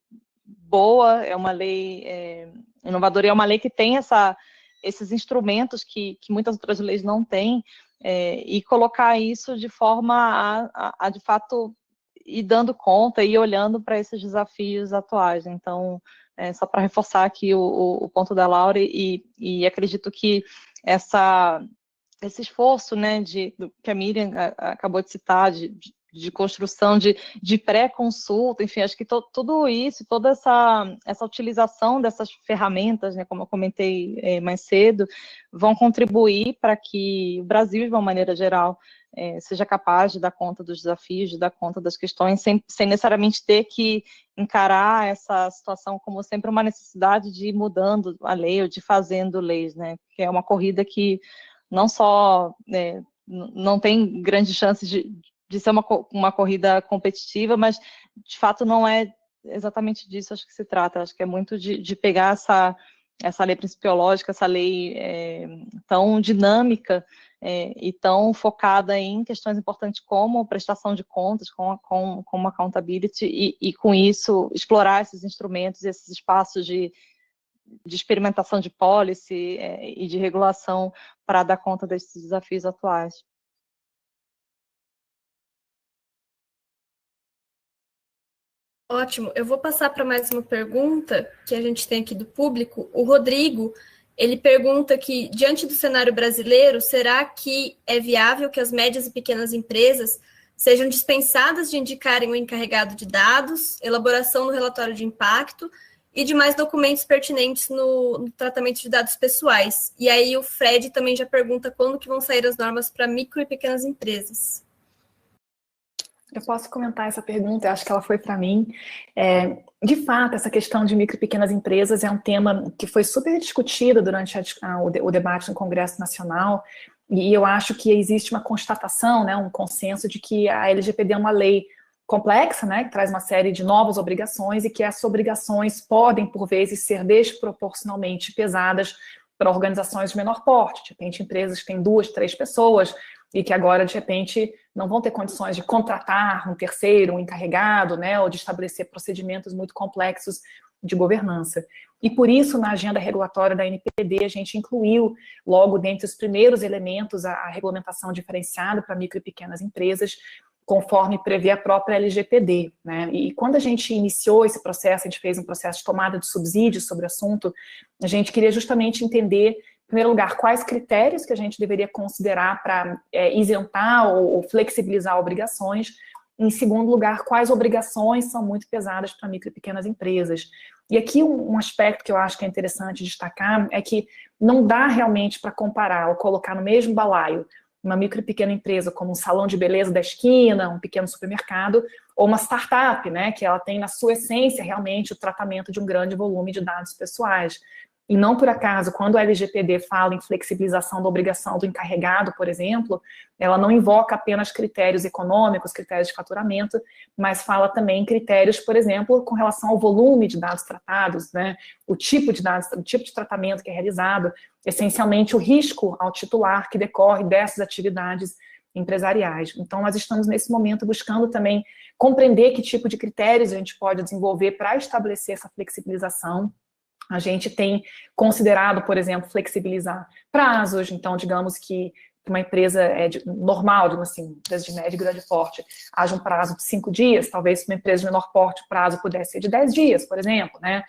boa, é uma lei inovadora, é uma lei que tem esses instrumentos que muitas outras leis não têm, e colocar isso de forma a de fato, ir dando conta e olhando para esses desafios atuais. Então, só para reforçar aqui o ponto da Laura, e acredito que esse esforço, né, que a Miriam acabou de citar, de construção, de pré-consulta, enfim, acho que tudo isso, toda essa utilização dessas ferramentas, né, como eu comentei mais cedo, vão contribuir para que o Brasil, de uma maneira geral, seja capaz de dar conta dos desafios, de dar conta das questões, sem necessariamente ter que encarar essa situação como sempre uma necessidade de ir mudando a lei ou de fazendo leis, né, que é uma corrida que não só não tem grandes chances de ser uma corrida competitiva, mas, de fato, não é exatamente disso, acho que se trata. Acho que é muito de pegar essa lei principiológica, essa lei tão dinâmica e tão focada em questões importantes como prestação de contas, como accountability, e com isso, explorar esses instrumentos, esses espaços de experimentação de policy e de regulação para dar conta desses desafios atuais. Ótimo. Eu vou passar para mais uma pergunta que a gente tem aqui do público. O Rodrigo, ele pergunta que, diante do cenário brasileiro, será que é viável que as médias e pequenas empresas sejam dispensadas de indicarem o encarregado de dados, elaboração do relatório de impacto e demais documentos pertinentes no tratamento de dados pessoais? E aí o Fred também já pergunta quando que vão sair as normas para micro e pequenas empresas. Eu posso comentar essa pergunta, eu acho que ela foi para mim. De fato, essa questão de micro e pequenas empresas é um tema que foi super discutido durante o debate no Congresso Nacional, e eu acho que existe uma constatação, né, um consenso de que a LGPD é uma lei complexa, né, que traz uma série de novas obrigações e que essas obrigações podem, por vezes, ser desproporcionalmente pesadas para organizações de menor porte. De repente, empresas que têm 2, 3 pessoas e que agora, de repente, não vão ter condições de contratar um terceiro, um encarregado, né, ou de estabelecer procedimentos muito complexos de governança. E por isso, na agenda regulatória da NPD, a gente incluiu, logo dentre os primeiros elementos, a regulamentação diferenciada para micro e pequenas empresas, conforme prevê a própria LGPD, né? E quando a gente iniciou esse processo, a gente fez um processo de tomada de subsídios sobre o assunto, a gente queria justamente entender, em primeiro lugar, quais critérios que a gente deveria considerar para isentar ou flexibilizar obrigações. Em segundo lugar, quais obrigações são muito pesadas para micro e pequenas empresas. E aqui um aspecto que eu acho que é interessante destacar é que não dá realmente para comparar ou colocar no mesmo balaio uma micro e pequena empresa como um salão de beleza da esquina, um pequeno supermercado, ou uma startup, né, que ela tem na sua essência realmente o tratamento de um grande volume de dados pessoais. E não por acaso, quando a LGPD fala em flexibilização da obrigação do encarregado, por exemplo, ela não invoca apenas critérios econômicos, critérios de faturamento, mas fala também em critérios, por exemplo, com relação ao volume de dados tratados, né, o tipo de dados, o tipo de tratamento que é realizado, essencialmente o risco ao titular que decorre dessas atividades empresariais. Então, nós estamos nesse momento buscando também compreender que tipo de critérios a gente pode desenvolver para estabelecer essa flexibilização. A gente tem considerado, por exemplo, flexibilizar prazos. Então, digamos que uma empresa normal, assim, empresa de médio e grande porte, haja um prazo de 5 dias, talvez uma empresa de menor porte o prazo pudesse ser de 10 dias, por exemplo, né?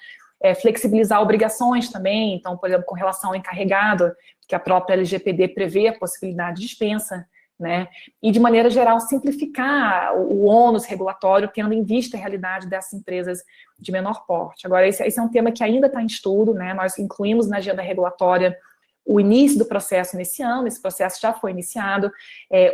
Flexibilizar obrigações também, então, por exemplo, com relação ao encarregado, que a própria LGPD prevê a possibilidade de dispensa, né? E, de maneira geral, simplificar o ônus regulatório, tendo em vista a realidade dessas empresas de menor porte. Agora, esse é um tema que ainda está em estudo, né? Nós incluímos na agenda regulatória o início do processo nesse ano, esse processo já foi iniciado.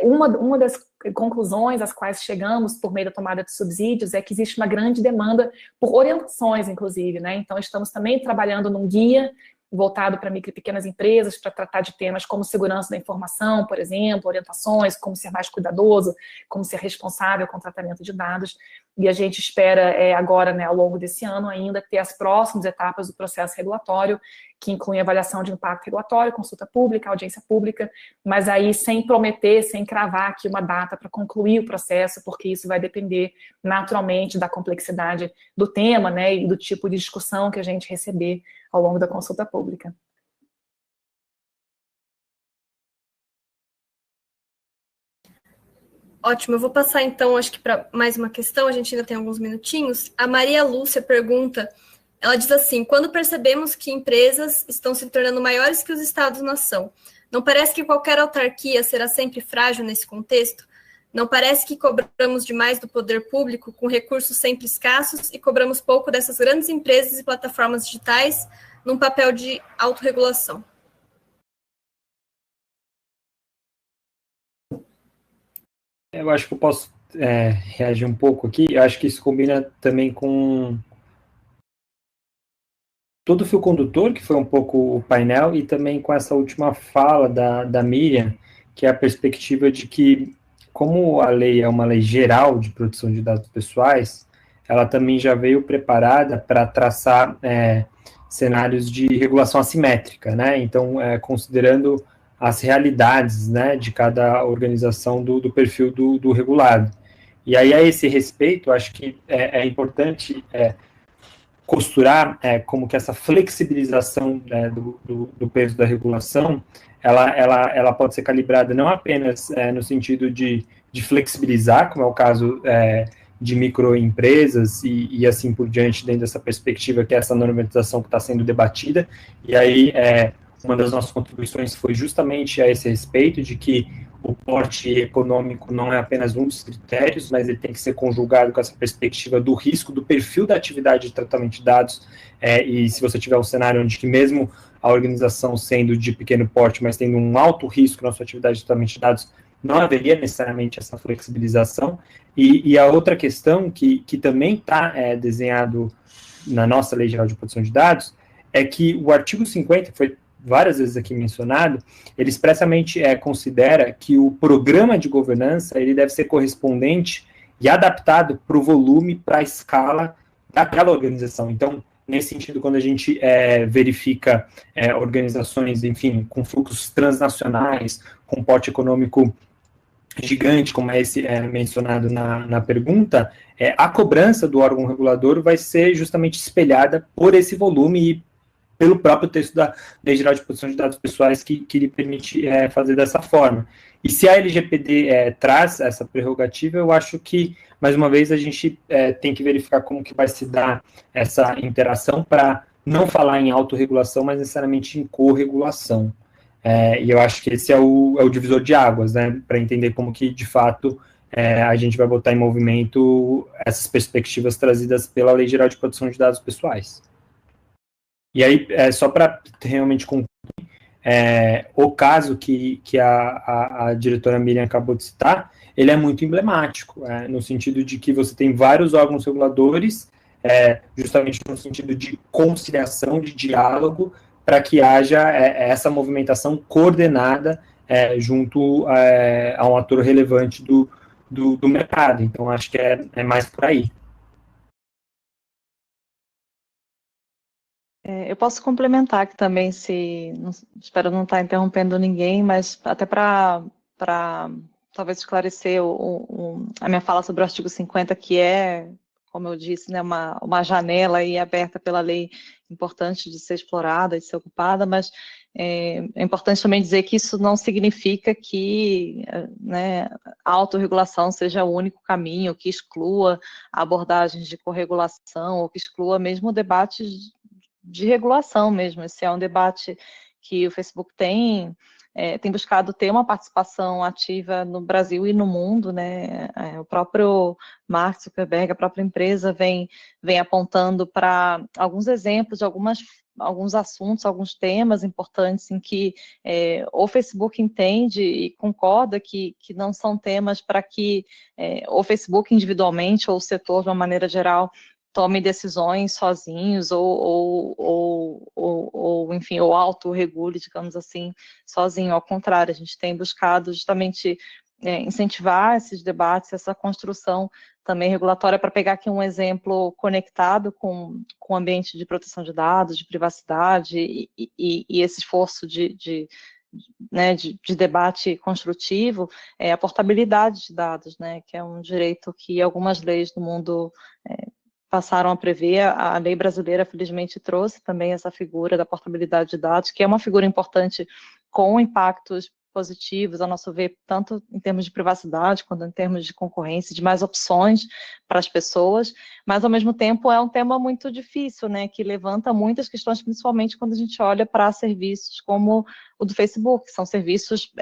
Uma das conclusões às quais chegamos por meio da tomada de subsídios é que existe uma grande demanda por orientações, inclusive, né? Então, estamos também trabalhando num guia voltado para micro e pequenas empresas, para tratar de temas como segurança da informação, por exemplo, orientações, como ser mais cuidadoso, como ser responsável com o tratamento de dados. E a gente espera agora, né, ao longo desse ano ainda, ter as próximas etapas do processo regulatório, que incluem avaliação de impacto regulatório, consulta pública, audiência pública, mas aí sem prometer, sem cravar aqui uma data para concluir o processo, porque isso vai depender naturalmente da complexidade do tema, né, e do tipo de discussão que a gente receber ao longo da consulta pública. Ótimo, eu vou passar então, acho que para mais uma questão, a gente ainda tem alguns minutinhos. A Maria Lúcia pergunta, ela diz assim, quando percebemos que empresas estão se tornando maiores que os estados-nação, não parece que qualquer autarquia será sempre frágil nesse contexto? Não parece que cobramos demais do poder público com recursos sempre escassos e cobramos pouco dessas grandes empresas e plataformas digitais num papel de autorregulação? Eu acho que eu posso reagir um pouco aqui. Eu acho que isso combina também com todo o fio condutor, que foi um pouco o painel, e também com essa última fala da Miriam, que é a perspectiva de que, como a lei é uma lei geral de proteção de dados pessoais, ela também já veio preparada para traçar cenários de regulação assimétrica, né? Então, considerando as realidades, né, de cada organização do perfil do regulado. E aí, a esse respeito, acho que é importante costurar como que essa flexibilização, né, do peso da regulação, ela pode ser calibrada não apenas no sentido de flexibilizar, como é o caso de microempresas e assim por diante, dentro dessa perspectiva que é essa normatização que está sendo debatida, e aí uma das nossas contribuições foi justamente a esse respeito, de que o porte econômico não é apenas um dos critérios, mas ele tem que ser conjugado com essa perspectiva do risco, do perfil da atividade de tratamento de dados, e se você tiver um cenário onde que mesmo a organização sendo de pequeno porte, mas tendo um alto risco na sua atividade de tratamento de dados, não haveria necessariamente essa flexibilização. E a outra questão que também está desenhado na nossa Lei Geral de Proteção de Dados é que o artigo 50, que foi várias vezes aqui mencionado, ele expressamente considera que o programa de governança ele deve ser correspondente e adaptado para o volume, para a escala daquela organização. Então, nesse sentido, quando a gente verifica organizações, enfim, com fluxos transnacionais, com porte econômico gigante, como é esse mencionado na pergunta, a cobrança do órgão regulador vai ser justamente espelhada por esse volume e pelo próprio texto da Lei Geral de Proteção de Dados Pessoais que lhe permite fazer dessa forma. E se a LGPD traz essa prerrogativa, eu acho que, mais uma vez, a gente tem que verificar como que vai se dar essa interação para não falar em autorregulação, mas necessariamente em corregulação. E eu acho que esse é o divisor de águas, né, para entender como que, de fato, a gente vai botar em movimento essas perspectivas trazidas pela Lei Geral de Proteção de Dados Pessoais. E aí, só para realmente concluir, o caso que a diretora Miriam acabou de citar, ele é muito emblemático, no sentido de que você tem vários órgãos reguladores, justamente no sentido de conciliação, de diálogo, para que haja essa movimentação coordenada junto a um ator relevante do mercado. Então, acho que é mais por aí. Eu posso complementar aqui também, espero não estar interrompendo ninguém, mas até para talvez esclarecer a minha fala sobre o artigo 50, que é, como eu disse, né, uma janela aí aberta pela lei, importante de ser explorada, de ser ocupada, mas é importante também dizer que isso não significa que, né, a autorregulação seja o único caminho, que exclua abordagens de corregulação, ou que exclua mesmo debates de regulação mesmo. Esse é um debate que o Facebook tem buscado ter uma participação ativa no Brasil e no mundo, né? O próprio Mark Zuckerberg, a própria empresa, vem apontando para alguns exemplos de algumas alguns assuntos, alguns temas importantes em que o Facebook entende e concorda que não são temas para que o Facebook individualmente ou o setor de uma maneira geral tome decisões sozinhos enfim, ou autorregule, digamos assim, sozinho. Ao contrário, a gente tem buscado justamente incentivar esses debates, essa construção também regulatória. Para pegar aqui um exemplo conectado com o ambiente de proteção de dados, de privacidade e esse esforço de debate construtivo, a portabilidade de dados, né, que é um direito que algumas leis do mundo passaram a prever. A lei brasileira, felizmente, trouxe também essa figura da portabilidade de dados, que é uma figura importante com impactos positivos, a nosso ver, tanto em termos de privacidade, quanto em termos de concorrência, de mais opções para as pessoas, mas, ao mesmo tempo, é um tema muito difícil, né, que levanta muitas questões, principalmente quando a gente olha para serviços como o do Facebook, que são serviços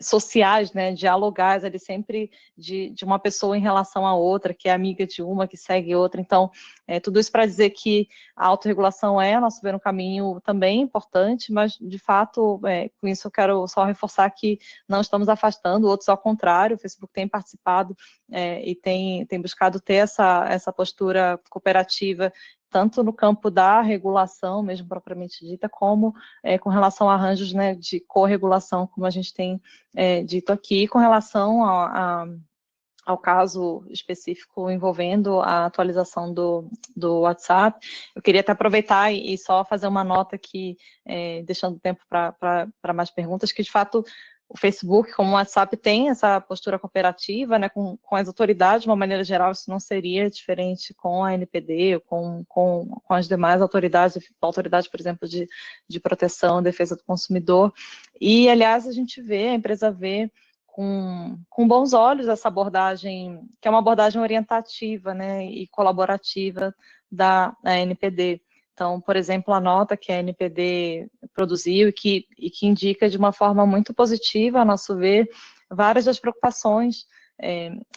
sociais, né, dialogais, ali sempre de uma pessoa em relação à outra, que é amiga de uma, que segue outra. Então, tudo isso para dizer que a autorregulação a nosso ver, um caminho também importante, mas, de fato, com isso eu quero só reforçar que não estamos afastando, outros ao contrário, o Facebook tem participado e tem buscado ter essa postura cooperativa, tanto no campo da regulação, mesmo propriamente dita, como com relação a arranjos, né, de corregulação, como a gente tem dito aqui, com relação ao caso específico envolvendo a atualização do WhatsApp. Eu queria até aproveitar e só fazer uma nota aqui, deixando tempo para mais perguntas, que, de fato, o Facebook, como o WhatsApp, tem essa postura cooperativa, né, com as autoridades, de uma maneira geral. Isso não seria diferente com a NPD, com as demais autoridades, por exemplo, de proteção e defesa do consumidor. E, aliás, a empresa vê com bons olhos essa abordagem, que é uma abordagem orientativa, né, e colaborativa da NPD. Então, por exemplo, a nota que a NPD produziu e que indica de uma forma muito positiva, a nosso ver, várias das preocupações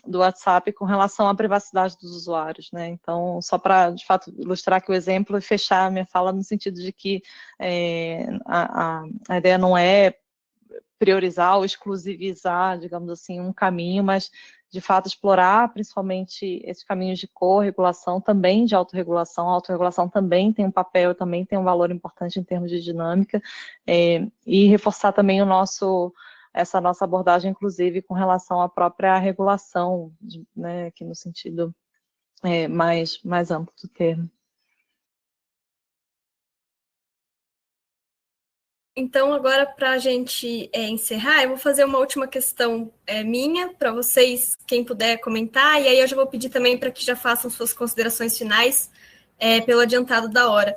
do WhatsApp com relação à privacidade dos usuários, né? Então, só para, de fato, ilustrar aqui o exemplo e fechar a minha fala no sentido de que a ideia não é priorizar ou exclusivizar, digamos assim, um caminho, mas, de fato, explorar principalmente esses caminhos de corregulação, também de autorregulação. A autorregulação também tem um papel, também tem um valor importante em termos de dinâmica, e reforçar também essa nossa abordagem, inclusive, com relação à própria regulação, né, aqui no sentido mais amplo do termo. Então, agora, para a gente encerrar, eu vou fazer uma última questão minha, para vocês, quem puder comentar, e aí eu já vou pedir também para que já façam suas considerações finais pelo adiantado da hora.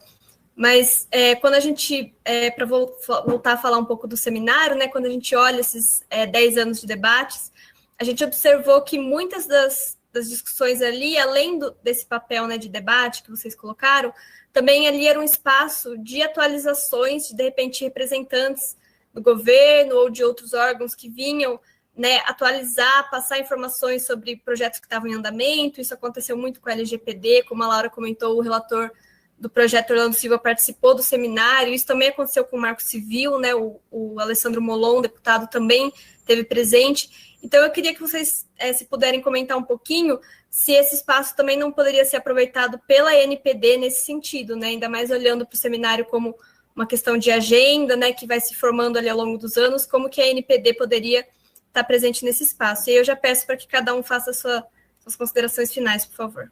Mas quando a gente, para voltar a falar um pouco do seminário, né, quando a gente olha esses 10 anos de debates, a gente observou que muitas das discussões ali, além desse papel, né, de debate que vocês colocaram, também ali era um espaço de atualizações, de repente, representantes do governo ou de outros órgãos que vinham, né, atualizar, passar informações sobre projetos que estavam em andamento. Isso aconteceu muito com a LGPD, como a Laura comentou, o relator do projeto Orlando Silva participou do seminário. Isso também aconteceu com o Marco Civil, né, o Alessandro Molon, deputado, também esteve presente. Então, eu queria que vocês, se puderem comentar um pouquinho, se esse espaço também não poderia ser aproveitado pela NPD nesse sentido, né? Ainda mais olhando para o seminário como uma questão de agenda, né, que vai se formando ali ao longo dos anos, como que a NPD poderia estar presente nesse espaço. E aí eu já peço para que cada um faça suas considerações finais, por favor.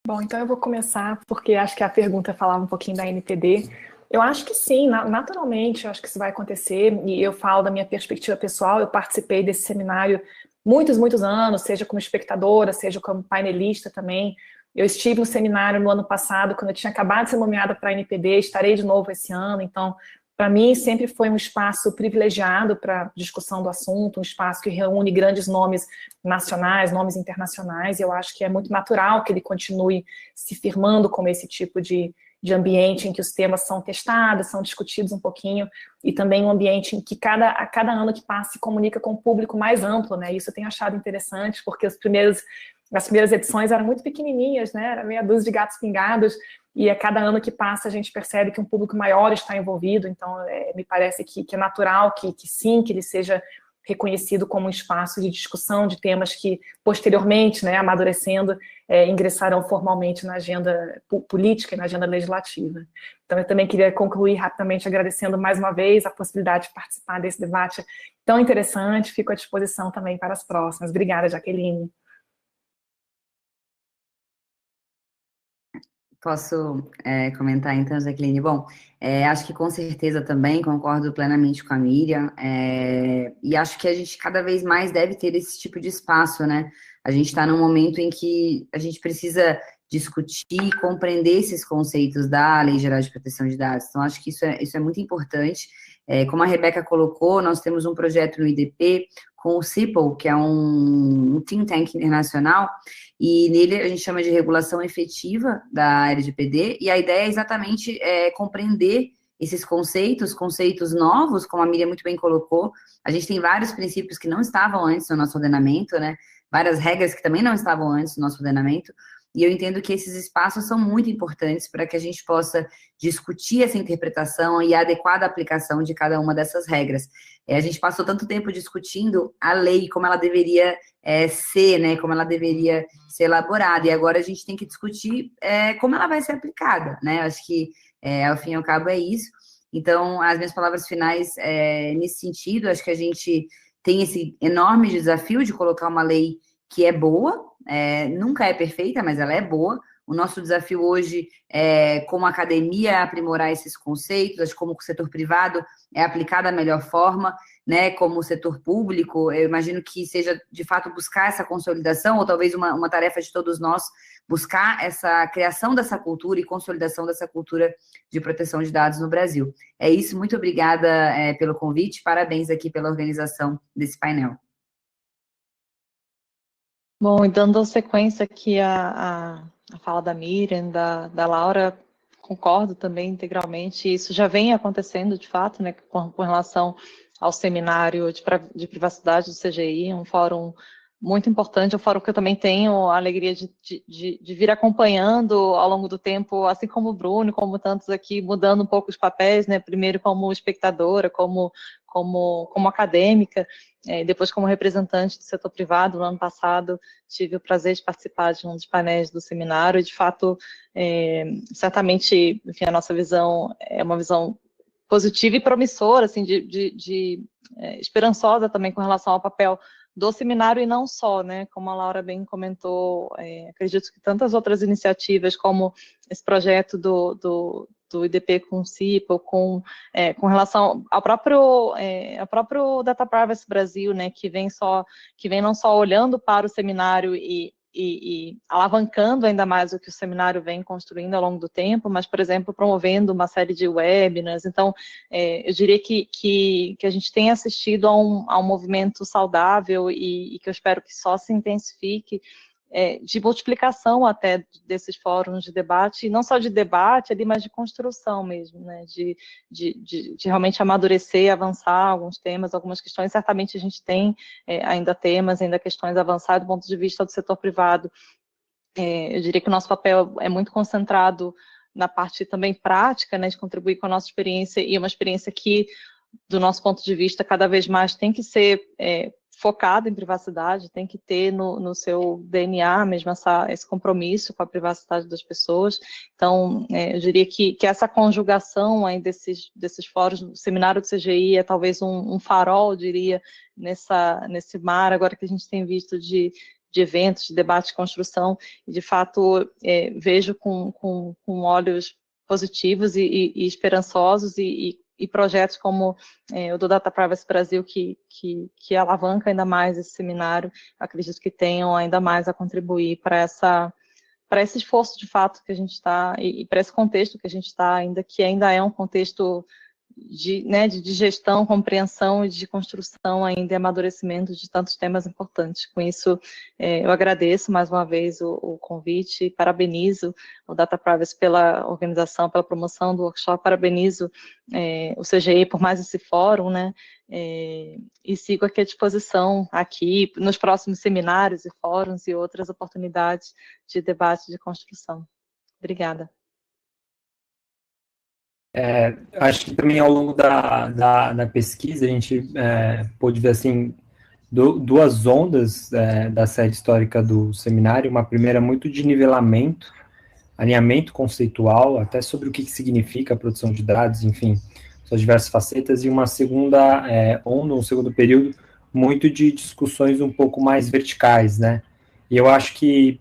Bom, então eu vou começar, porque acho que a pergunta falava um pouquinho da NPD. Eu acho que sim, naturalmente, eu acho que isso vai acontecer, e eu falo da minha perspectiva pessoal. Eu participei desse seminário muitos anos, seja como espectadora, seja como painelista também. Eu estive no seminário no ano passado, quando eu tinha acabado de ser nomeada para a NPD, estarei de novo esse ano. Então, para mim, sempre foi um espaço privilegiado para discussão do assunto, um espaço que reúne grandes nomes nacionais, nomes internacionais, e eu acho que é muito natural que ele continue se firmando como esse tipo de de ambiente em que os temas são testados, são discutidos um pouquinho, e também um ambiente em que a cada ano que passa se comunica com um público mais amplo, né? Isso eu tenho achado interessante, porque as primeiras edições eram muito pequenininhas, né? Era meia dúzia de gatos pingados, e a cada ano que passa a gente percebe que um público maior está envolvido, então me parece que é natural que sim, que ele seja reconhecido como um espaço de discussão de temas que, posteriormente, né, amadurecendo, ingressarão formalmente na agenda política e na agenda legislativa. Então, eu também queria concluir rapidamente agradecendo mais uma vez a possibilidade de participar desse debate tão interessante. Fico à disposição também para as próximas. Obrigada, Jaqueline. Posso comentar então, Jaqueline? Bom, acho que com certeza também concordo plenamente com a Miriam, e acho que a gente cada vez mais deve ter esse tipo de espaço, né? A gente está num momento em que a gente precisa discutir e compreender esses conceitos da Lei Geral de Proteção de Dados. Então, acho que isso é muito importante. Como a Rebeca colocou, nós temos um projeto no IDP com o CIPL, que é um think tank internacional, e nele a gente chama de regulação efetiva da LGPD, e a ideia é exatamente compreender esses conceitos novos, como a Miriam muito bem colocou. A gente tem vários princípios que não estavam antes no nosso ordenamento, né? Várias regras que também não estavam antes no nosso ordenamento, e eu entendo que esses espaços são muito importantes para que a gente possa discutir essa interpretação e a adequada aplicação de cada uma dessas regras. A gente passou tanto tempo discutindo a lei, como ela deveria ser, né, como ela deveria ser elaborada, e agora a gente tem que discutir como ela vai ser aplicada, né? Acho que, ao fim e ao cabo, é isso. Então, as minhas palavras finais, nesse sentido, acho que a gente tem esse enorme desafio de colocar uma lei que é boa, nunca é perfeita, mas ela é boa. O nosso desafio hoje como academia, é aprimorar esses conceitos, acho que como o setor privado é aplicar da melhor forma, né, como o setor público, eu imagino que seja, de fato, buscar essa consolidação, ou talvez uma tarefa de todos nós, buscar essa criação dessa cultura e consolidação dessa cultura de proteção de dados no Brasil. É isso, muito obrigada pelo convite, parabéns aqui pela organização desse painel. Bom, e dando sequência aqui a fala da Miriam, da Laura, concordo também integralmente, isso já vem acontecendo de fato, né, com relação ao seminário de privacidade do CGI, um fórum muito importante, um fórum que eu também tenho a alegria de vir acompanhando ao longo do tempo, assim como o Bruno, como tantos aqui, mudando um pouco os papéis, né, primeiro como espectadora, como acadêmica, depois como representante do setor privado. No ano passado tive o prazer de participar de um dos painéis do seminário, e de fato, certamente, enfim, a nossa visão é uma visão positiva e promissora, assim, esperançosa também com relação ao papel do seminário, e não só, né, como a Laura bem comentou, acredito que tantas outras iniciativas, como esse projeto do IDP com o CIPL, com relação ao próprio Data Privacy Brasil, né, que vem não só olhando para o seminário e alavancando ainda mais o que o seminário vem construindo ao longo do tempo, mas, por exemplo, promovendo uma série de webinars. Então, eu diria que a gente tem assistido a um movimento saudável e que eu espero que só se intensifique, de multiplicação até desses fóruns de debate, e não só de debate ali, mas de construção mesmo, né? de realmente amadurecer, avançar alguns temas, algumas questões. Certamente a gente tem ainda temas, ainda questões a avançar do ponto de vista do setor privado. Eu diria que o nosso papel é muito concentrado na parte também prática, né, de contribuir com a nossa experiência, e uma experiência que, do nosso ponto de vista, cada vez mais tem que ser focado em privacidade, tem que ter no seu DNA mesmo esse compromisso com a privacidade das pessoas. Então, eu diria que essa conjugação aí desses fóruns, o seminário do CGI é talvez um farol, eu diria, nesse mar agora que a gente tem visto de eventos, de debate, de construção, e de fato vejo com olhos positivos e esperançosos, e projetos como o do Data Privacy Brasil, que alavanca ainda mais esse seminário, acredito que tenham ainda mais a contribuir para esse esforço de fato que a gente está, e para esse contexto que a gente está, que ainda é um contexto de gestão, compreensão e de construção ainda e amadurecimento de tantos temas importantes. Com isso, eu agradeço mais uma vez o convite e parabenizo o Data Privacy pela organização, pela promoção do workshop, parabenizo o CGI por mais esse fórum, né? E sigo aqui à disposição aqui nos próximos seminários e fóruns e outras oportunidades de debate de construção. Obrigada. Acho que também ao longo da pesquisa a gente pôde ver assim, duas ondas da série histórica do seminário, uma primeira muito de nivelamento, alinhamento conceitual, até sobre o que significa a produção de dados, enfim, suas diversas facetas, e uma segunda onda, um segundo período, muito de discussões um pouco mais verticais, né? E eu acho que,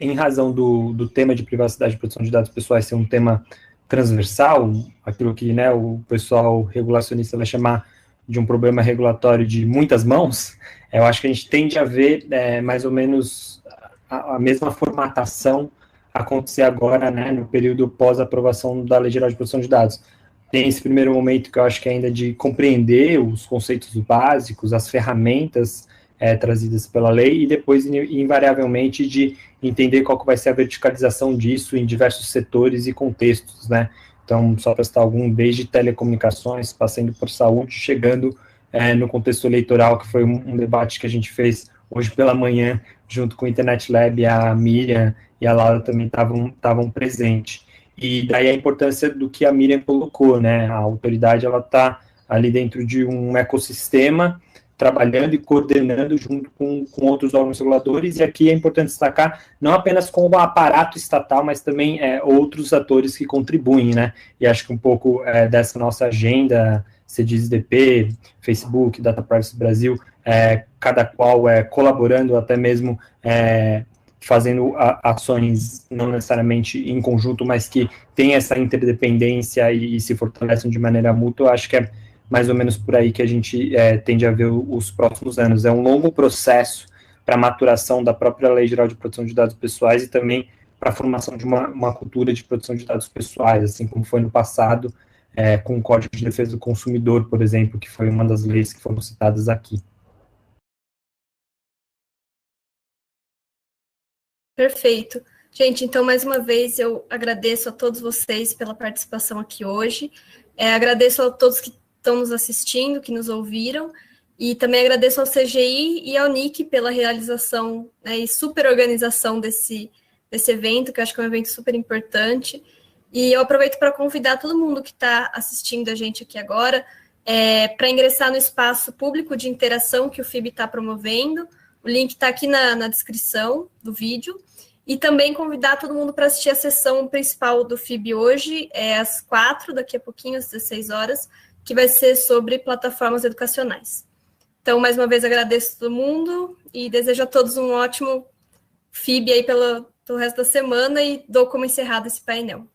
em razão do tema de privacidade e proteção de dados pessoais ser um tema transversal, aquilo que, né, o pessoal regulacionista vai chamar de um problema regulatório de muitas mãos, eu acho que a gente tende a ver mais ou menos a mesma formatação acontecer agora, né, no período pós-aprovação da Lei Geral de Proteção de Dados. Tem esse primeiro momento que eu acho que ainda de compreender os conceitos básicos, as ferramentas trazidas pela lei, e depois, invariavelmente, de entender qual que vai ser a verticalização disso em diversos setores e contextos, né? Então, só para citar algum, desde telecomunicações, passando por saúde, chegando no contexto eleitoral, que foi um debate que a gente fez hoje pela manhã, junto com o Internet Lab, a Miriam e a Laura também estavam presentes. E daí a importância do que a Miriam colocou, né? A autoridade, ela está ali dentro de um ecossistema, trabalhando e coordenando junto com outros órgãos reguladores, e aqui é importante destacar, não apenas com o aparato estatal, mas também outros atores que contribuem, né? E acho que um pouco dessa nossa agenda, CDIS-DP, Facebook, Data Privacy Brasil, cada qual colaborando, até mesmo fazendo ações não necessariamente em conjunto, mas que tem essa interdependência e se fortalecem de maneira mútua, acho que é mais ou menos por aí que a gente tende a ver os próximos anos. É um longo processo para a maturação da própria Lei Geral de Proteção de Dados Pessoais e também para a formação de uma cultura de proteção de dados pessoais, assim como foi no passado, com o Código de Defesa do Consumidor, por exemplo, que foi uma das leis que foram citadas aqui. Perfeito. Gente, então, mais uma vez, eu agradeço a todos vocês pela participação aqui hoje. Agradeço a todos que estão nos assistindo, que nos ouviram, e também agradeço ao CGI e ao NIC pela realização, né, e super organização desse evento, que eu acho que é um evento super importante. E eu aproveito para convidar todo mundo que está assistindo a gente aqui agora para ingressar no espaço público de interação que o FIB está promovendo. O link está aqui na descrição do vídeo. E também convidar todo mundo para assistir a sessão principal do FIB hoje, às 4, daqui a pouquinho, às 16 horas, que vai ser sobre plataformas educacionais. Então, mais uma vez, agradeço a todo mundo e desejo a todos um ótimo FIB aí pelo resto da semana e dou como encerrado esse painel.